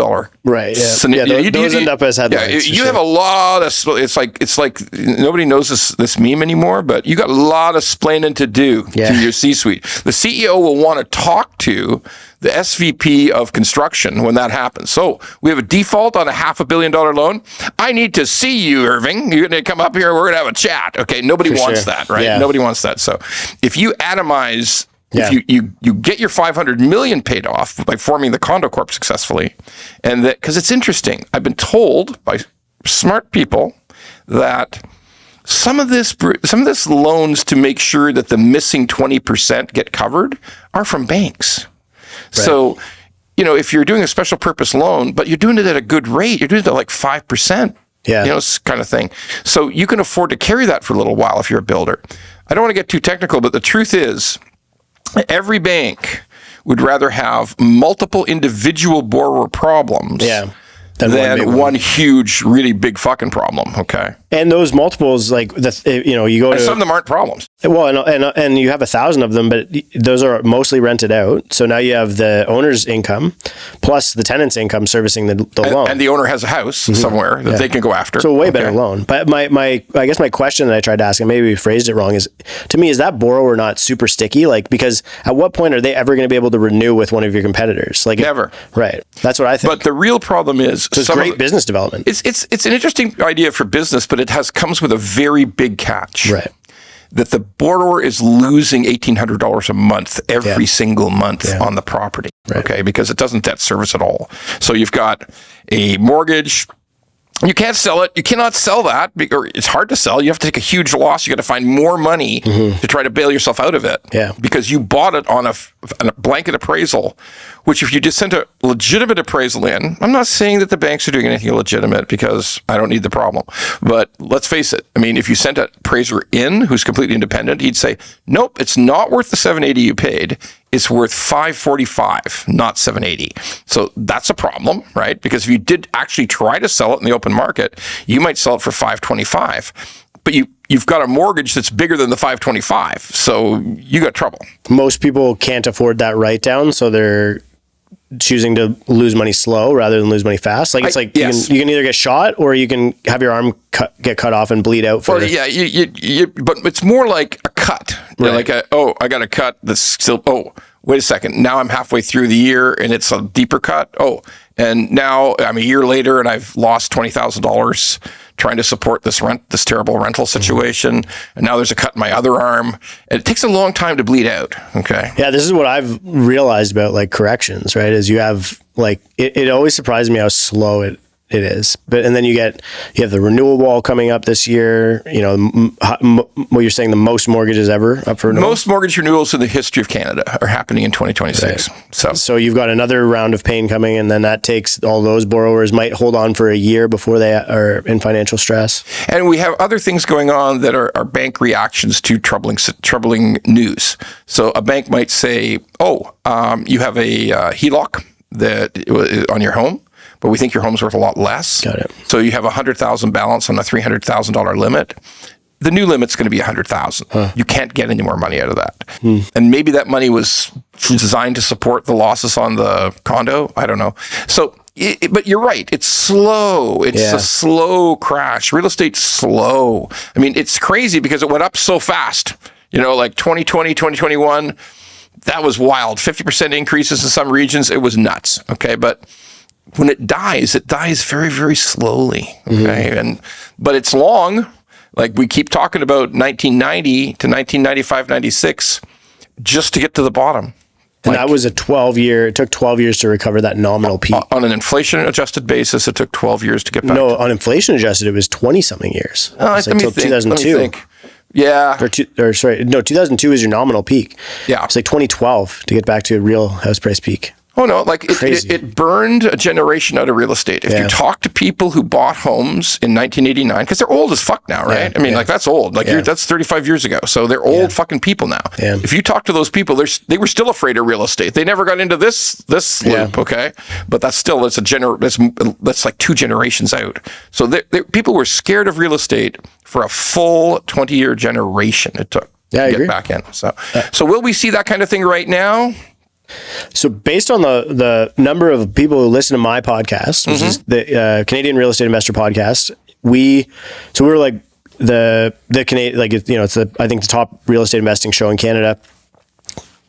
right. Yeah, those end up as headlines. You have a lot of. It's like nobody knows this meme anymore, but you got a lot of splaining to do to your C-suite. The CEO will want to talk to the SVP of construction when that happens. So we have a default on a $500 million loan. I need to see you, Irving. You're going to come up here. We're going to have a chat. Okay. Nobody wants that, right? Yeah. Nobody wants that. So if you atomize, if you get your $500 million paid off by forming the Condo Corp successfully, and that, because it's interesting, I've been told by smart people that some of this loans to make sure that the missing 20% get covered are from banks. Right. So, if you're doing a special purpose loan, but you're doing it at a good rate, you're doing it at like 5%, kind of thing. So you can afford to carry that for a little while if you're a builder. I don't want to get too technical, but the truth is every bank would rather have multiple individual borrower problems than one huge, really big fucking problem. Okay. And those multiples, like you go and some of them aren't problems. Well, and you have 1,000 of them, but those are mostly rented out. So now you have the owner's income plus the tenant's income servicing the loan. And the owner has a house somewhere that they can go after. So way better loan. But I guess my question that I tried to ask, and maybe we phrased it wrong, is to me, is that borrower not super sticky? Like, because at what point are they ever going to be able to renew with one of your competitors? Like never. Right. That's what I think. But the real problem is so it's great business development. It's an interesting idea for business, but it comes with a very big catch. Right. That the borrower is losing $1,800 a month every single month on the property. Right. Okay, because it doesn't debt service at all. So you've got a mortgage. You can't sell it. You cannot sell that, or it's hard to sell. You have to take a huge loss. You got to find more money to try to bail yourself out of it. Yeah. Because you bought it on a blanket appraisal, which if you just sent a legitimate appraisal in, I'm not saying that the banks are doing anything illegitimate because I don't need the problem. But let's face it. I mean, if you sent an appraiser in who's completely independent, he'd say, nope, it's not worth the $780 you paid. It's worth $545, not $780. So that's a problem, right? Because if you did actually try to sell it in the open market, you might sell it for $525. But you've got a mortgage that's bigger than the $525. So you got trouble. Most people can't afford that write down, so they're choosing to lose money slow rather than lose money fast. Like you can either get shot or you can have your arm get cut off and bleed out. But it's more like a cut. Right. Like I got a cut that's still. Oh, wait a second. Now I'm halfway through the year and it's a deeper cut. Oh, and now I'm a year later and I've lost $20,000 trying to support this terrible rental situation. And now there's a cut in my other arm. And it takes a long time to bleed out. Okay. Yeah, this is what I've realized about like corrections, right? Is you have like it always surprises me how slow it is. And then you have the renewal wall coming up this year. What you're saying, the most mortgages ever up for renewal? Most mortgage renewals in the history of Canada are happening in 2026. Right. So you've got another round of pain coming, and then that takes all those borrowers might hold on for a year before they are in financial stress. And we have other things going on that are bank reactions to troubling news. So a bank might say, you have a HELOC on your home, but we think your home's worth a lot less. Got it. So you have a $100,000 balance on a $300,000 limit. The new limit's going to be $100,000. You can't get any more money out of that. And maybe that money was designed to support the losses on the condo. I don't know. So, but you're right. It's slow. It's a slow crash. Real estate's slow. I mean, it's crazy because it went up so fast. Like 2020, 2021, that was wild. 50% increases in some regions. It was nuts. Okay, but when it dies very, very slowly. Okay, but it's long. Like we keep talking about 1990 to 1995, 96, just to get to the bottom. And that was it took 12 years to recover that nominal peak. On an inflation-adjusted basis, it took 12 years to get back. No, on inflation-adjusted, it was 20-something years. Until 2002. Yeah. 2002 is your nominal peak. Yeah. It's like 2012 to get back to a real house price peak. Oh no, like it burned a generation out of real estate. If you talk to people who bought homes in 1989, because they're old as fuck now, right? I mean, like that's old. Like that's 35 years ago. So they're old fucking people now. Yeah. If you talk to those people, they were still afraid of real estate. They never got into this loop, okay? But that's like 2 generations out. So people were scared of real estate for a full 20-year generation it took to get back in. So will we see that kind of thing right now? So based on the number of people who listen to my podcast, which is the Canadian Real Estate Investor Podcast, we were like the Canadian, like, you know, it's I think the top real estate investing show in Canada.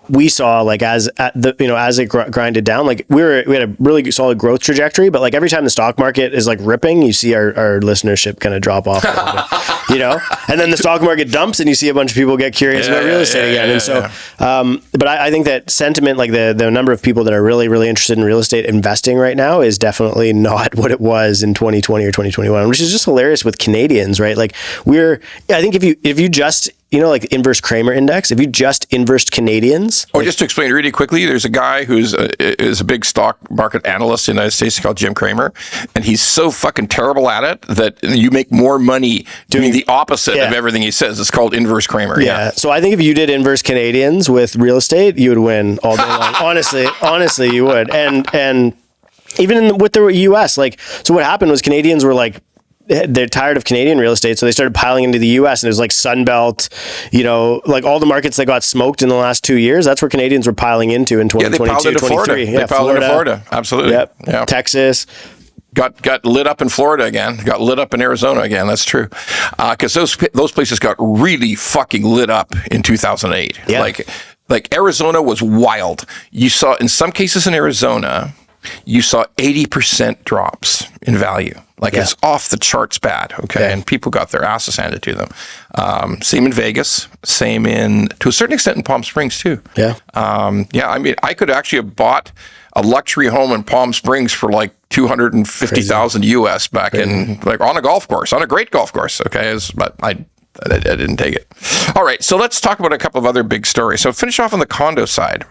We saw like as it grinded down, like we had a really solid growth trajectory, but like every time the stock market is like ripping, you see our listenership kind of drop off a little bit, you know, and then the stock market dumps and you see a bunch of people get curious about real estate again. And so, but I think that sentiment, like the number of people that are really, really interested in real estate investing right now is definitely not what it was in 2020 or 2021, which is just hilarious with Canadians, right? Like I think if you just, you know, like inverse Kramer index, if you just inversed Canadians. Oh, just to explain really quickly, there's a guy who's is a big stock market analyst in the United States called Jim Kramer, and he's so fucking terrible at it that you make more money doing the opposite of everything he says. It's called inverse Kramer. Yeah. So I think if you did inverse Canadians with real estate, you would win all day long. Honestly, you would. And even with the US, like, so what happened was Canadians were like, they're tired of Canadian real estate, so they started piling into the U.S. and it was like Sunbelt, you know, like all the markets that got smoked in the last 2 years. That's where Canadians were piling into in 2022, 23. They piled into Florida. Absolutely. Yep. Yeah. Texas. Got lit up in Florida again. Got lit up in Arizona again. That's true. Because those places got really fucking lit up in 2008. Yeah. Like Arizona was wild. You saw, in some cases in Arizona, you saw 80% drops in value. Like it's off the charts bad, okay? Yeah. And people got their asses handed to them. Same in Vegas, same to a certain extent in Palm Springs too. Yeah. I mean, I could actually have bought a luxury home in Palm Springs for like $250,000 US back in, like on a golf course, on a great golf course, okay? But I didn't take it. All right, so let's talk about a couple of other big stories. So finish off on the condo side.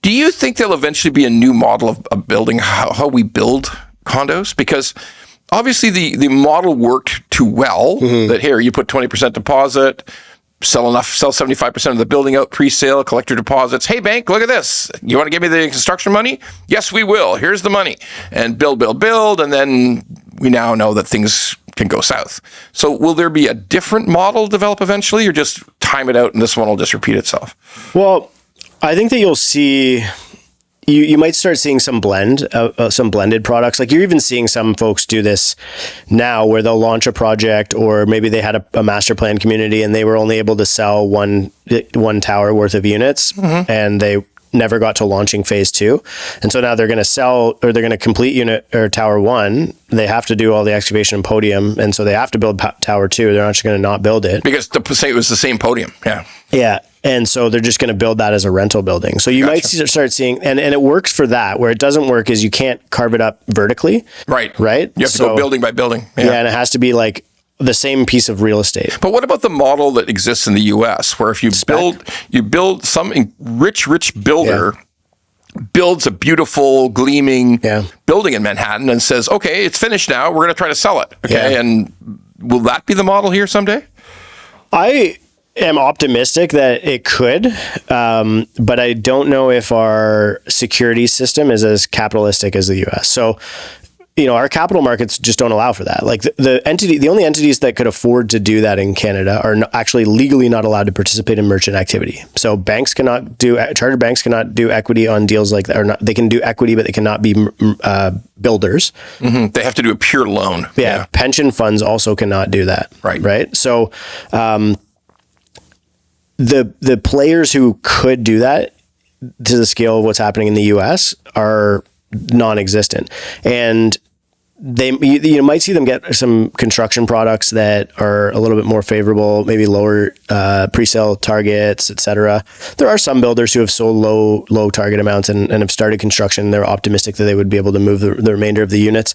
Do you think there'll eventually be a new model of building, how we build condos? Because obviously the model worked too well that here you put 20% deposit, sell 75% of the building out, pre-sale, collect your deposits. Hey bank, look at this. You want to give me the construction money? Yes, we will. Here's the money. And build. And then we now know that things can go south. So will there be a different model develop eventually, or just time it out and this one will just repeat itself? Well, I think that you'll see, you might start seeing some blended products. Like you're even seeing some folks do this now where they'll launch a project, or maybe they had a master plan community and they were only able to sell one tower worth of units and they never got to launching phase 2. And so now they're going to sell, or they're going to complete unit or tower 1. They have to do all the excavation and podium. And so they have to build tower 2. They're not just going to not build it. Because it was the same podium. Yeah. Yeah. And so they're just going to build that as a rental building. So you might start seeing, and it works for that. Where it doesn't work is you can't carve it up vertically. Right. Right. You have to go building by building. Yeah. And it has to be like the same piece of real estate. But what about the model that exists in the US, where if you build some rich builder builds a beautiful gleaming building in Manhattan and says, okay, it's finished now, we're going to try to sell it. Okay. Yeah. And will that be the model here someday? I am optimistic that it could, but I don't know if our security system is as capitalistic as the US. So, you know, our capital markets just don't allow for that. Like the only entities that could afford to do that in Canada are actually legally not allowed to participate in merchant activity. So banks cannot chartered banks cannot do equity on deals like that, or not. They can do equity, but they cannot be builders. Mm-hmm. They have to do a pure loan. Yeah. Pension funds also cannot do that. Right. Right. So, the players who could do that to the scale of what's happening in the US are non-existent. And you might see them get some construction products that are a little bit more favorable, maybe lower pre-sale targets, etc. There are some builders who have sold low target amounts and have started construction. They're optimistic that they would be able to move the remainder of the units.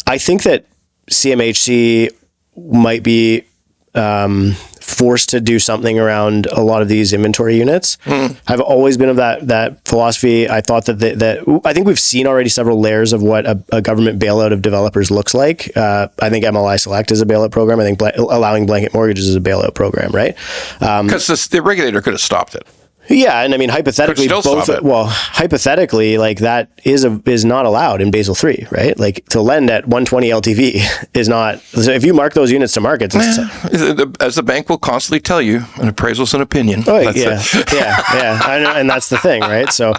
I think that CMHC might be forced to do something around a lot of these inventory units. I've always been of that philosophy. I thought that I think we've seen already several layers of what a government bailout of developers looks like. I think MLI Select is a bailout program. I think allowing blanket mortgages is a bailout program, right? Because the regulator could have stopped it. Yeah, and I mean hypothetically, hypothetically, like that is not allowed in Basel III, right? Like to lend at 120 LTV is not. So if you mark those units to market, as the bank will constantly tell you, an appraisal's an opinion. Oh yeah, yeah, I know, and that's the thing, right? So,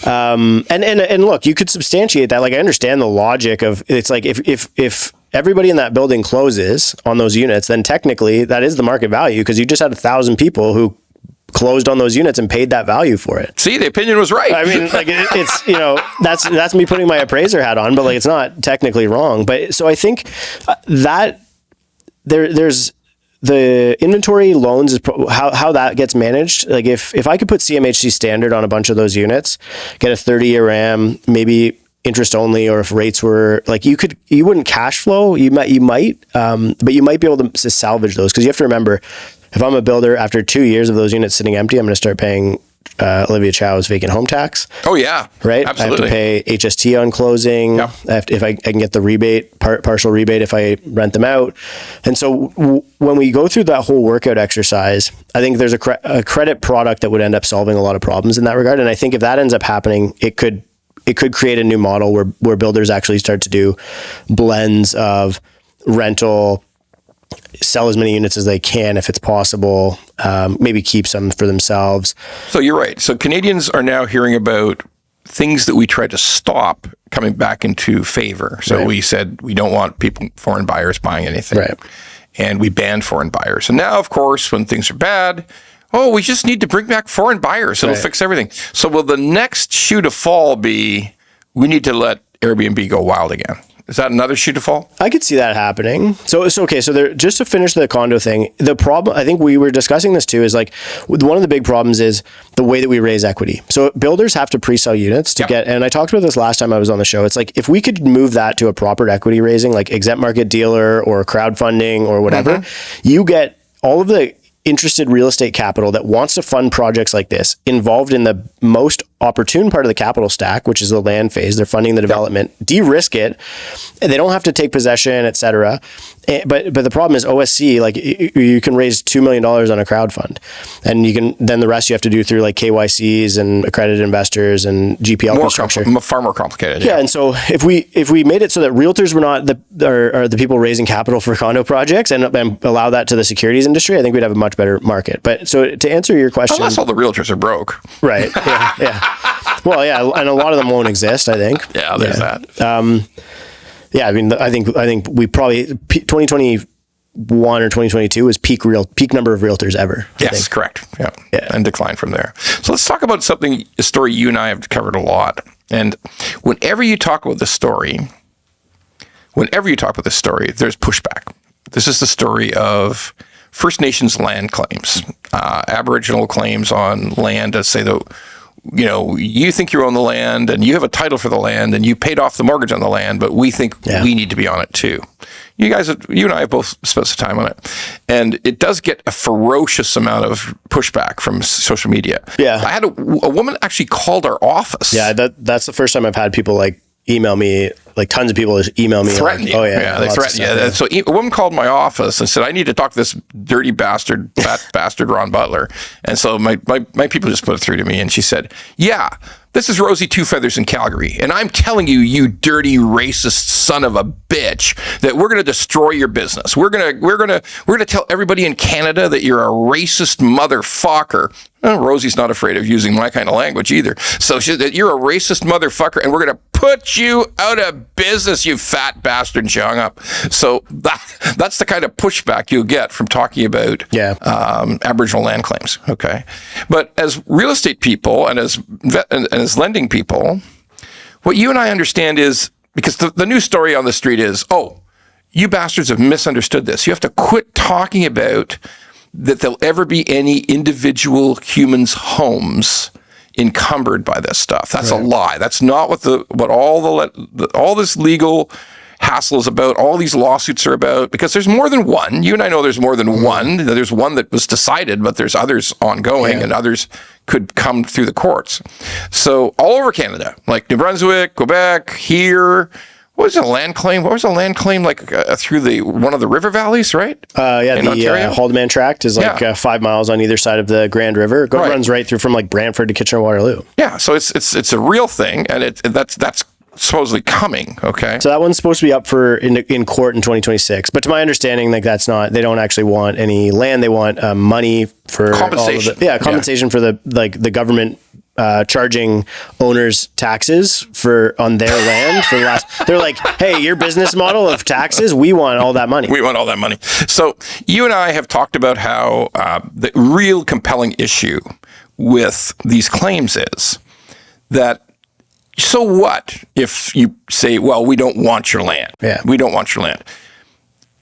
and look, you could substantiate that. Like I understand the logic of it's like if everybody in that building closes on those units, then technically that is the market value because you just had 1,000 people who closed on those units and paid that value for it. See, the opinion was right. I mean, like it's that's me putting my appraiser hat on, but like it's not technically wrong. But so I think that there's the inventory loans is how that gets managed. Like if I could put CMHC standard on a bunch of those units, get a 30-year RAM, maybe interest only, or if rates were like you wouldn't cash flow, you might, but you might be able to salvage those because you have to remember. If I'm a builder, after 2 years of those units sitting empty, I'm going to start paying Olivia Chow's vacant home tax. Oh, yeah. Right? Absolutely. I have to pay HST on closing. Yep. If I can get the rebate, partial rebate if I rent them out. And so when we go through that whole workout exercise, I think there's a credit product that would end up solving a lot of problems in that regard. And I think if that ends up happening, it could create a new model where builders actually start to do blends of rental, sell as many units as they can if it's possible, maybe keep some for themselves. So you're right. So Canadians are now hearing about things that we tried to stop coming back into favor. So we said we don't want foreign buyers buying anything. Right. And we banned foreign buyers. And now, of course, when things are bad, we just need to bring back foreign buyers. It'll fix everything. So will the next shoe to fall be we need to let Airbnb go wild again? Is that another shoe to fall? I could see that happening. So it's okay. So just to finish the condo thing, the problem, I think we were discussing this too, is like one of the big problems is the way that we raise equity. So builders have to pre-sell units to get, and I talked about this last time I was on the show. It's like, if we could move that to a proper equity raising, like exempt market dealer or crowdfunding or whatever, you get all of the interested real estate capital that wants to fund projects like this involved in the most opportune part of the capital stack, which is the land phase. They're funding the development, de-risk it, and they don't have to take possession, et cetera. But the problem is OSC, like you can raise $2 million on a crowd fund, and then the rest you have to do through like KYCs and accredited investors and GPL construction. Far more complicated. Yeah, and so if we made it so that realtors were not the people raising capital for condo projects and allow that to the securities industry, I think we'd have a much better market. But so to answer your question, unless all the realtors are broke, right? Yeah. Well, yeah, and a lot of them won't exist, I think. Yeah, there's that. Yeah, I mean, I think we probably 2021 or 2022 was peak number of realtors ever. Yes, correct. Yeah, and decline from there. So let's talk about a story you and I have covered a lot. And whenever you talk about this story, there's pushback. This is the story of First Nations land claims, Aboriginal claims on land that say that, you think you own the land and you have a title for the land and you paid off the mortgage on the land, but we think we need to be on it too. You and I have both spent some time on it. And it does get a ferocious amount of pushback from social media. Yeah. I had a woman actually called our office. Yeah, that's the first time I've had people like email me, like tons of people just email me. Threaten you. Oh yeah. They threaten you. Yeah. So a woman called my office and said, I need to talk to this dirty bastard, fat bastard, Ron Butler. And so my people just put it through to me and she said, yeah, this is Rosie Two Feathers in Calgary. And I'm telling you, you dirty racist son of a bitch, that we're going to destroy your business. We're going to tell everybody in Canada that you're a racist motherfucker. Rosie's not afraid of using my kind of language either. So she said, you're a racist motherfucker and we're going to put you out of business, you fat bastard, and she hung up. So that's the kind of pushback you'll get from talking about Aboriginal land claims. Okay. But as real estate people and as lending people, what you and I understand is, because the news story on the street is, you bastards have misunderstood this. You have to quit talking about that there'll ever be any individual humans' homes encumbered by this stuff. That's a lie. That's not what all this legal hassles about, all these lawsuits are about, because there's more than one. You and I know there's more than one. There's one that was decided, but there's others ongoing, and others could come through the courts. So all over Canada, like New Brunswick, Quebec, here. What was a land claim? What was a land claim like through one of the river valleys, right? In the Haldimand Tract is like 5 miles on either side of the Grand River. It runs right through from like Brantford to Kitchener-Waterloo. Yeah, so it's a real thing, and that's supposedly coming. Okay, so that one's supposed to be up in court in 2026. But to my understanding, like that's not. They don't actually want any land. They want money for compensation. Compensation for the government. Charging owners taxes on their land for the last. They're like, hey, your business model of taxes, we want all that money. We want all that money. So you and I have talked about how the real compelling issue with these claims is that. So what if you say, well, we don't want your land? Yeah. We don't want your land.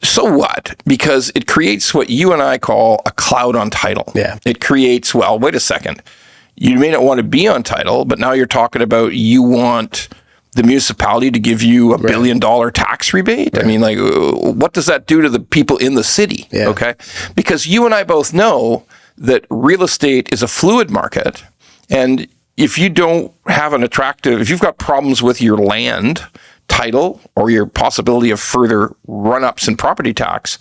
So what? Because it creates what you and I call a cloud on title. Yeah. It creates, well, wait a second. You may not want to be on title, but now you're talking about you want the municipality to give you $1 billion tax rebate. Right. I mean, like, what does that do to the people in the city? Yeah. Okay. Because you and I both know that real estate is a fluid market, and if you don't have if you've got problems with your land title or your possibility of further run-ups in property tax,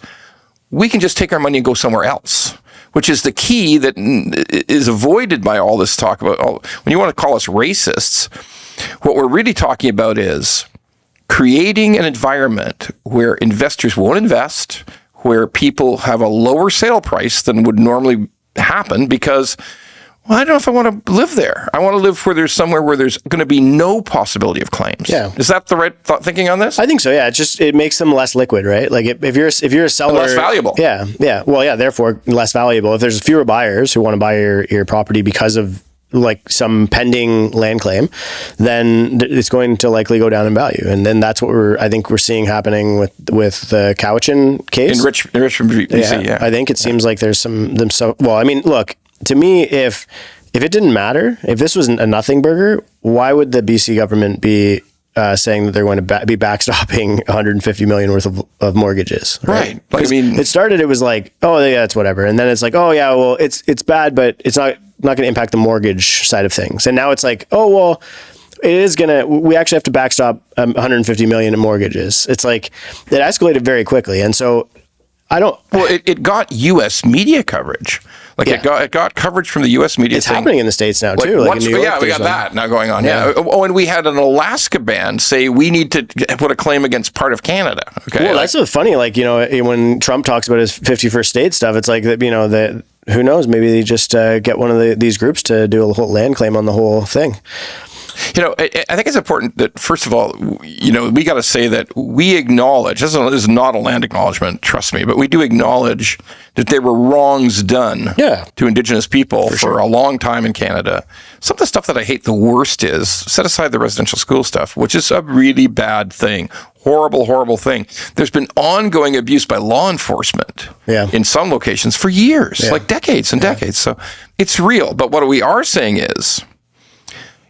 we can just take our money and go somewhere else, which is the key that is avoided by all this talk about, when you want to call us racists, what we're really talking about is creating an environment where investors won't invest, where people have a lower sale price than would normally happen because, well, I don't know if I want to live there. I want to live where there's somewhere where there's going to be no possibility of claims. Yeah. Is that the right thinking on this? I think so. Yeah. It makes them less liquid, right? Like if you're a seller, and less valuable. Yeah. Yeah. Well, yeah. Therefore, less valuable. If there's fewer buyers who want to buy your property because of like some pending land claim, then it's going to likely go down in value. And then that's what I think we're seeing happening with the Cowichan case in Richmond, BC. Yeah. I think it seems like there's well, I mean, look. To me, if it didn't matter, if this was a nothing burger, why would the BC government be saying that they're going to be backstopping $150 million worth of mortgages? Right. I mean, it was like, oh yeah, it's whatever, and then it's like, oh yeah, well, it's bad, but it's not going to impact the mortgage side of things, and now it's like, oh well. We actually have to backstop $150 million in mortgages. It's like it escalated very quickly, and so Well, it got U.S. media coverage. Like it got coverage from the U.S. media. It's happening in the States now too. Like in New York, we got that now going on. Yeah. Oh, and we had an Alaska band say we need to put a claim against part of Canada. Okay. Well, that's so funny. Like, you know, when Trump talks about his 51st state stuff, it's like, you know, that who knows? Maybe they just get one of these groups to do a whole land claim on the whole thing. You know, I think it's important that, first of all, you know, we got to say that we acknowledge, this is not a land acknowledgement, trust me, but we do acknowledge that there were wrongs done to Indigenous people for a long time in Canada. Some of the stuff that I hate the worst is, set aside the residential school stuff, which is a really bad thing. Horrible, horrible thing. There's been ongoing abuse by law enforcement in some locations for years, like decades and decades. So it's real. But what we are saying is,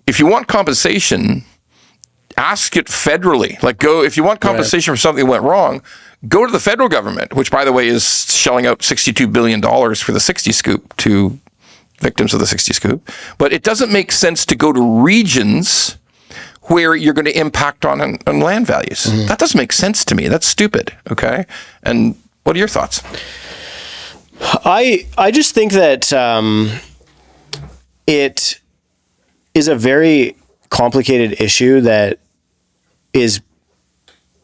if you want compensation, ask it federally. Like, if you want compensation for something that went wrong, go to the federal government, which, by the way, is shelling out $62 billion for the 60 Scoop to victims of the 60 Scoop. But it doesn't make sense to go to regions where you're going to impact on land values. Mm-hmm. That doesn't make sense to me. That's stupid. Okay. And what are your thoughts? I just think that it is a very complicated issue that is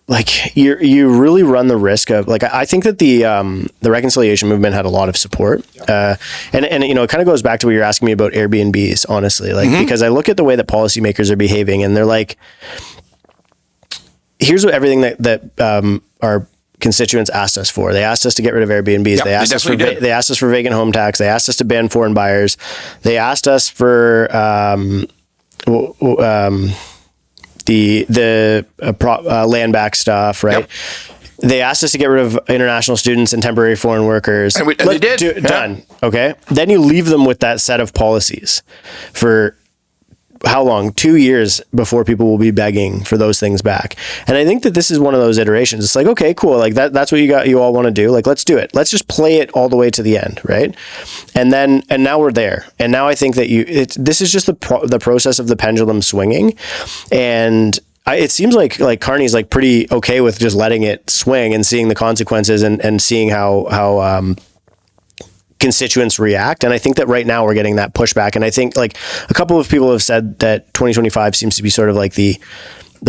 like you really run the risk of, like, I think that the reconciliation movement had a lot of support, and you know, it kind of goes back to what you're asking me about Airbnbs, honestly, like because I look at the way that policymakers are behaving, and they're like, here's what everything that our constituents asked us for. They asked us to get rid of Airbnbs. They asked us for vacant home tax. They asked us to ban foreign buyers. They asked us for the land back stuff, right? Yep. They asked us to get rid of international students and temporary foreign workers. And they did. Done. Okay. Then you leave them with that set of policies for how long? 2 years before people will be begging for those things back. And I think that this is one of those iterations. It's like, okay, cool. Like that's what you all want to do. Like, let's do it. Let's just play it all the way to the end. Right. And now we're there. And now I think that this is just the process of the pendulum swinging. And it seems like Carney's like pretty okay with just letting it swing and seeing the consequences and seeing how constituents react. And I think that right now we're getting that pushback. And I think like a couple of people have said that 2025 seems to be sort of like the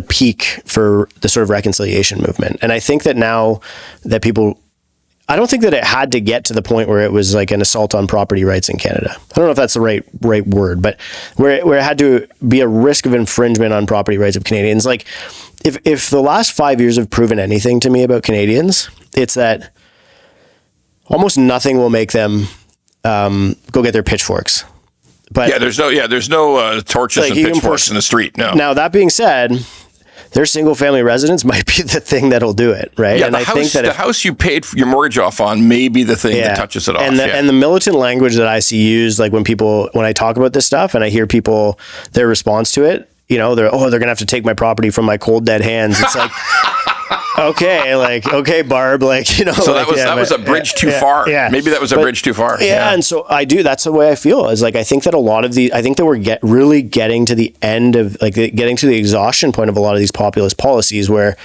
peak for the sort of reconciliation movement. And I think that now that I don't think that it had to get to the point where it was like an assault on property rights in Canada. I don't know if that's the right word, but where it had to be a risk of infringement on property rights of Canadians. Like if the last 5 years have proven anything to me about Canadians, it's that almost nothing will make them go get their pitchforks. But there's no torches and pitchforks in the street. No. Now that being said, their single family residence might be the thing that'll do it, right? Yeah, and I think that the house you paid your mortgage off on may be the thing that touches it off. And the militant language that I see used, like when I talk about this stuff and I hear people, their response to it, they're going to have to take my property from my cold dead hands. It's like, okay, Barb, So that was a bridge too far. Yeah. Maybe that was a bridge too far. Yeah. And so that's the way I feel is like, I think that I think that we're really getting to the end of getting to the exhaustion point of a lot of these populist policies where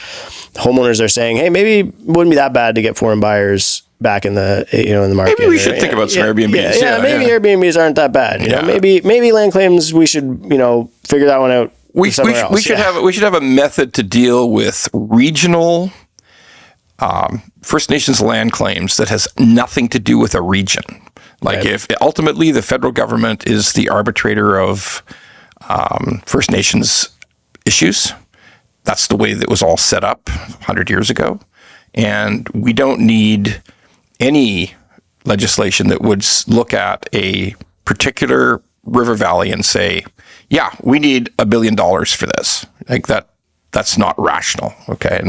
homeowners are saying, hey, maybe it wouldn't be that bad to get foreign buyers back in the in the market. Maybe we should think about some Airbnbs. Maybe Airbnbs aren't that bad. Maybe land claims we should figure that one out. We should have a method to deal with regional First Nations land claims that has nothing to do with a region. If ultimately the federal government is the arbitrator of First Nations issues, that's the way that was all set up 100 years ago. And we don't need any legislation that would look at a particular river valley and say, yeah, we need $1 billion for this. Like that's not rational. Okay.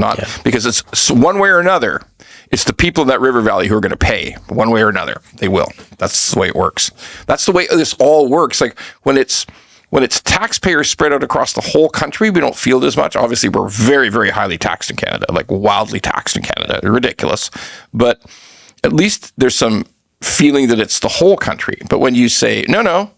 Because it's one way or another. It's the people in that river valley who are going to pay one way or another. They will. That's the way it works. That's the way this all works. Like when it's taxpayers spread out across the whole country, we don't feel it as much. Obviously, we're very, very highly taxed in Canada, like wildly taxed in Canada. Ridiculous. But at least there's some feeling that it's the whole country. But when you say, no,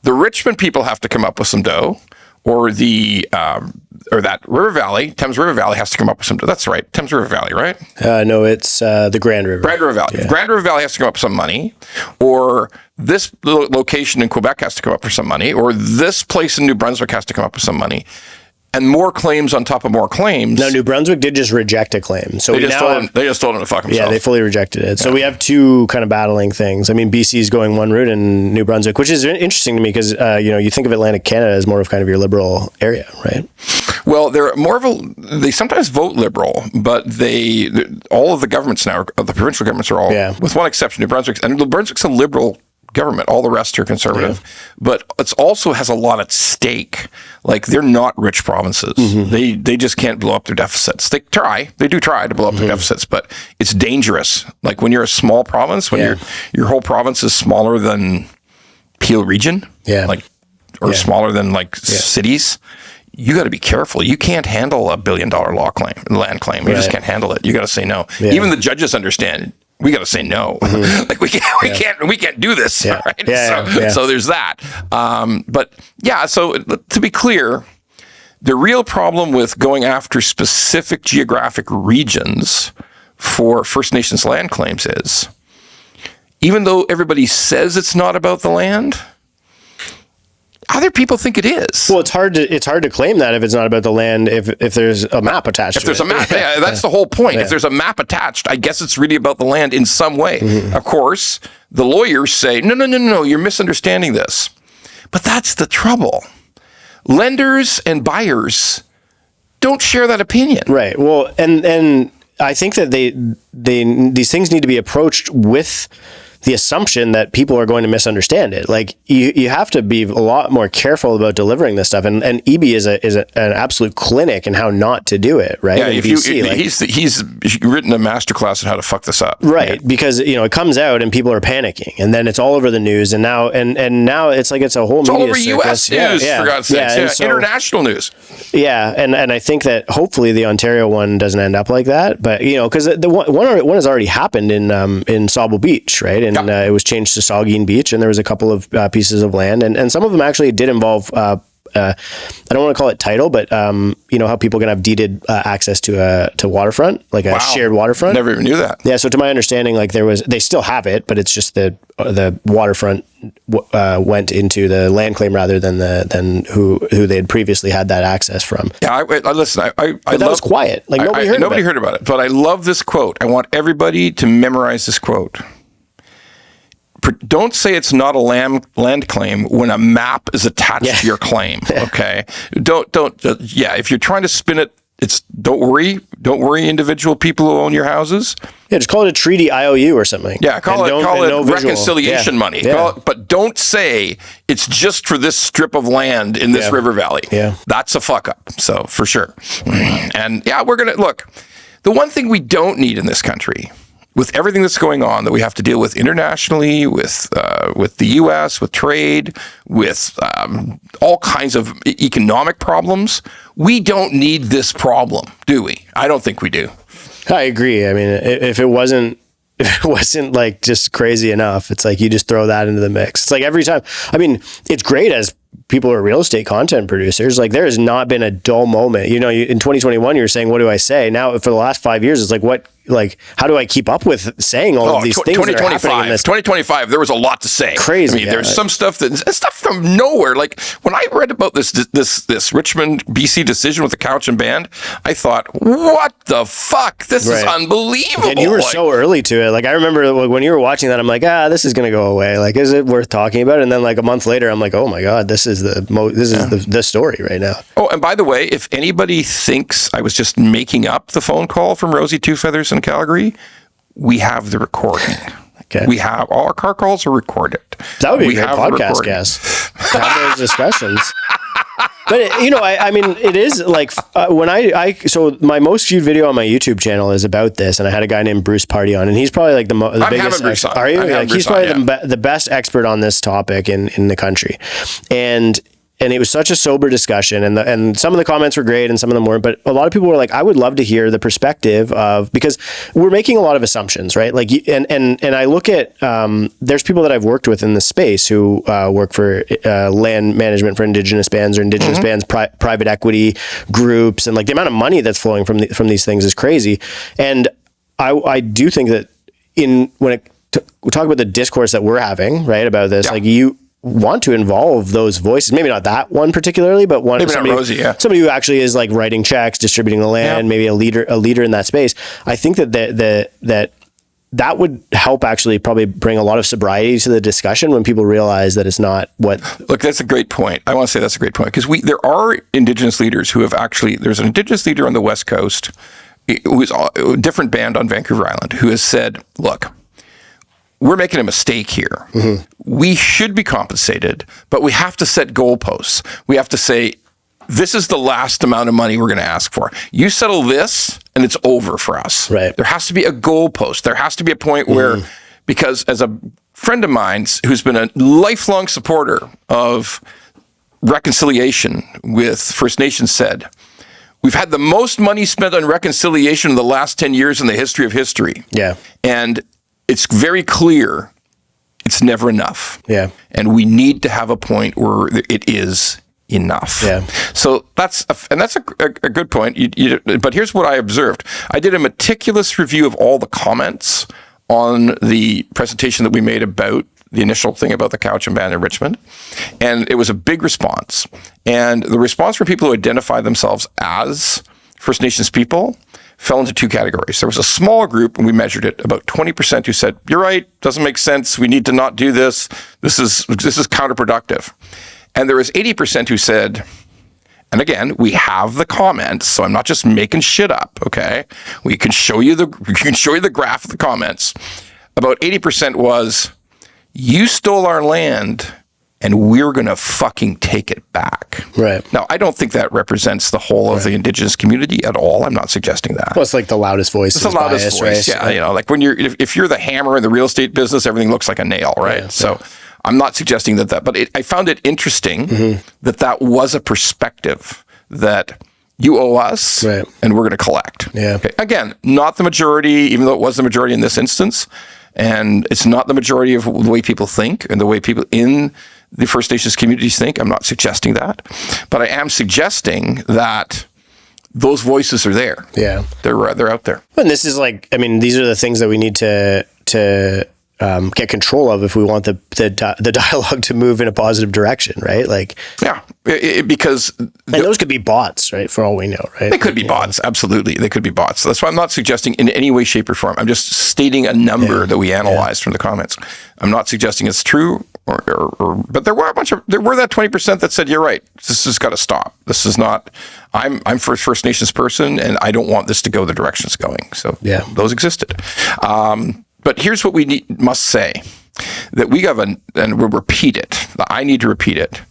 the Richmond people have to come up with some dough, or that River Valley, Thames River Valley has to come up with some dough. That's right, Thames River Valley, right? No, it's the Grand River. Grand River Valley. Yeah. Grand River Valley has to come up with some money, or this location in Quebec has to come up with some money, or this place in New Brunswick has to come up with some money. And more claims on top of more claims. No, New Brunswick did just reject a claim. So they just told him to fuck himself. Yeah, they fully rejected it. So we have two kind of battling things. I mean, BC is going one route and New Brunswick, which is interesting to me because, you think of Atlantic Canada as more of kind of your liberal area, right? Well, they're more of they sometimes vote liberal, but all of the governments now, the provincial governments are all, with one exception, New Brunswick. And New Brunswick's a liberal government. All the rest are conservative, but it also has a lot at stake. Like they're not rich provinces. Mm-hmm. They just can't blow up their deficits. They do try to blow up their deficits, but it's dangerous. Like when you're a small province, when your whole province is smaller than Peel region, smaller than cities, you got to be careful. You can't handle $1 billion land claim. You just can't handle it. You got to say no. Yeah. Even the judges understand. We got to say no. Mm-hmm. Like we can't do this. Yeah. Right? So there's that. So to be clear, the real problem with going after specific geographic regions for First Nations land claims is, even though everybody says it's not about the land, other people think it is. Well, it's hard to claim that if it's not about the land, if there's a map attached to it. If there's a map, that's the whole point. If there's a map attached, I guess it's really about the land in some way. Mm-hmm. Of course, the lawyers say, no, you're misunderstanding this. But that's the trouble. Lenders and buyers don't share that opinion. Right. Well, and I think that these things need to be approached with the assumption that people are going to misunderstand it. Like you have to be a lot more careful about delivering this stuff. And EB is an absolute clinic in how not to do it, right? Yeah, in if BC, he's written a masterclass on how to fuck this up. Right, because it comes out and people are panicking, and then it's all over the news, and now it's like it's a whole media all over circus. U.S. news, for God's sakes. International news. Yeah, and I think that hopefully the Ontario one doesn't end up like that, but because the one has already happened in Sauble Beach, right? And it was changed to Saugeen Beach, and there was a couple of pieces of land, and some of them actually did involve. I don't want to call it title, but how people can have deeded access to waterfront, like a shared waterfront. Never even knew that. Yeah. So to my understanding, like they still have it, but it's just the waterfront went into the land claim rather than who they had previously had that access from. Yeah. I listen. That was quiet. Like nobody heard about it. But I love this quote. I want everybody to memorize this quote. Don't say it's not a land claim when a map is attached to your claim. Okay. Don't. If you're trying to spin it, don't worry, individual people who own your houses. Yeah, just call it a treaty IOU or something. Yeah, call it reconciliation money. Yeah. But don't say it's just for this strip of land in this river valley. Yeah. That's a fuck up. So for sure. And we're going to look. The one thing we don't need in this country, with everything that's going on that we have to deal with internationally, with the U.S., with trade, with all kinds of economic problems, we don't need this problem, do we? I don't think we do. I agree. I mean, if it wasn't like just crazy enough, it's like you just throw that into the mix. It's like every time. I mean, it's great as people who are real estate content producers. Like there has not been a dull moment. In 2021, you were saying, "What do I say?" Now, for the last 5 years, it's like, what? Like, how do I keep up with saying all of these things? 2025, there was a lot to say. Crazy. I mean, there's some stuff from nowhere. Like when I read about this Richmond, BC decision with the couch and band, I thought, what the fuck? This is unbelievable. And you were so early to it. Like I remember when you were watching that, I'm like, this is going to go away. Like, is it worth talking about? And then like a month later, I'm like, oh my God, this is the story right now. Oh, and by the way, if anybody thinks I was just making up the phone call from Rosie Two Feathers in Calgary, we have the recording. Okay. We have all our car calls are recorded. That would be a great podcast guest. Have those discussions. But I mean, it is like when so my most viewed video on my YouTube channel is about this, and I had a guy named Bruce Party on, and he's probably like the biggest. Are you? Like, he's probably the best expert on this topic in the country, and it was such a sober discussion, and some of the comments were great and some of them weren't, but a lot of people were like, I would love to hear the perspective of, because we're making a lot of assumptions, right? Like, and I look at, there's people that I've worked with in the space who work for land management for Indigenous bands or Indigenous bands, private equity groups, and like the amount of money that's flowing from these things is crazy. And I do think that we talk about the discourse that we're having, right, about this, like you want to involve those voices, maybe not that one particularly, but somebody who actually is like writing checks, distributing the land, maybe a leader in that space. I think that would help actually probably bring a lot of sobriety to the discussion when people realize that it's not what. Look, that's a great point. I want to say that's a great point, because there are Indigenous leaders who have actually, there's an Indigenous leader on the West Coast who is a different band on Vancouver Island who has said, look, we're making a mistake here. Mm-hmm. We should be compensated, but we have to set goalposts. We have to say, this is the last amount of money we're going to ask for. You settle this, and it's over for us. Right. There has to be a goalpost. There has to be a point where, because as a friend of mine who's been a lifelong supporter of reconciliation with First Nations said, we've had the most money spent on reconciliation in the last 10 years in the history of history. Yeah. And it's very clear it's never enough. Yeah. And we need to have a point where it is enough. Yeah. So that's a good point. But here's what I observed. I did a meticulous review of all the comments on the presentation that we made about the initial thing about the couch and band in Richmond. And it was a big response. And the response from people who identify themselves as First Nations people fell into two categories. There was a small group, and we measured it, about 20% who said, you're right, doesn't make sense, we need to not do this, this is counterproductive. And there was 80% who said, and again, we have the comments, so I'm not just making shit up, okay? We can show you the graph of the comments. about 80% was, you stole our land and we're going to fucking take it back. Right. Now, I don't think that represents the whole of the Indigenous community at all. I'm not suggesting that. Well, it's like the loudest voice. It's the loudest voice, right? Yeah. You know, like when if you're the hammer in the real estate business, everything looks like a nail, right? So I'm not suggesting that, but I found it interesting that was a perspective that you owe us and we're going to collect. Yeah. Okay. Again, not the majority, even though it was the majority in this instance. And it's not the majority of the way people think and the way people in the First Nations communities think. I'm not suggesting that. But I am suggesting that those voices are there. Yeah. They're out there. And this is like, I mean, these are the things that we need to get control of if we want the dialogue to move in a positive direction, right? Like, yeah, because those could be bots, right? For all we know, right? They could be bots, absolutely. They could be bots. That's why I'm not suggesting in any way, shape, or form. I'm just stating a number that we analyzed from the comments. I'm not suggesting it's true, but there were that 20% that said, "You're right. This has got to stop. This is not. I'm for First Nations person, and I don't want this to go the direction it's going." So those existed. But here's what we must say, that we have, and we'll repeat it. I need to repeat it.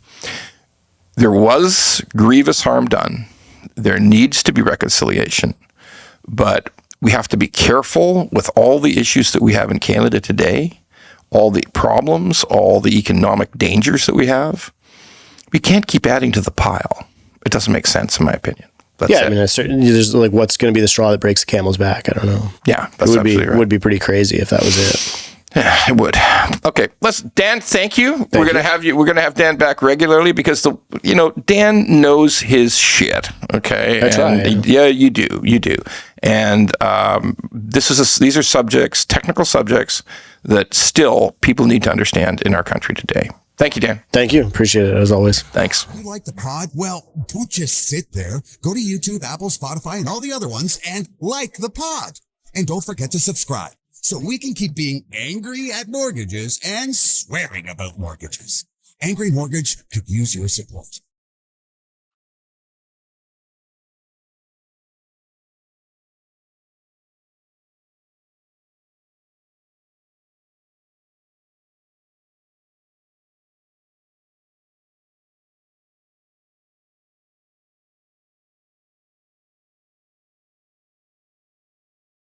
There was grievous harm done. There needs to be reconciliation. But we have to be careful with all the issues that we have in Canada today, all the problems, all the economic dangers that we have. We can't keep adding to the pile. It doesn't make sense, in my opinion. I mean, there's like, what's going to be the straw that breaks the camel's back? I don't know. Yeah, that's absolutely right. It would be pretty crazy if that was it. Yeah, it would. Okay, Dan, thank you. We're going to have you. We're going to have Dan back regularly because Dan knows his shit. Okay, I try. Yeah, you do. And these are subjects, technical subjects that still people need to understand in our country today. Thank you, Dan. Thank you. Appreciate it, as always. Thanks. You like the pod? Well, don't just sit there. Go to YouTube, Apple, Spotify, and all the other ones and like the pod. And don't forget to subscribe so we can keep being angry at mortgages and swearing about mortgages. Angry Mortgage could use your support.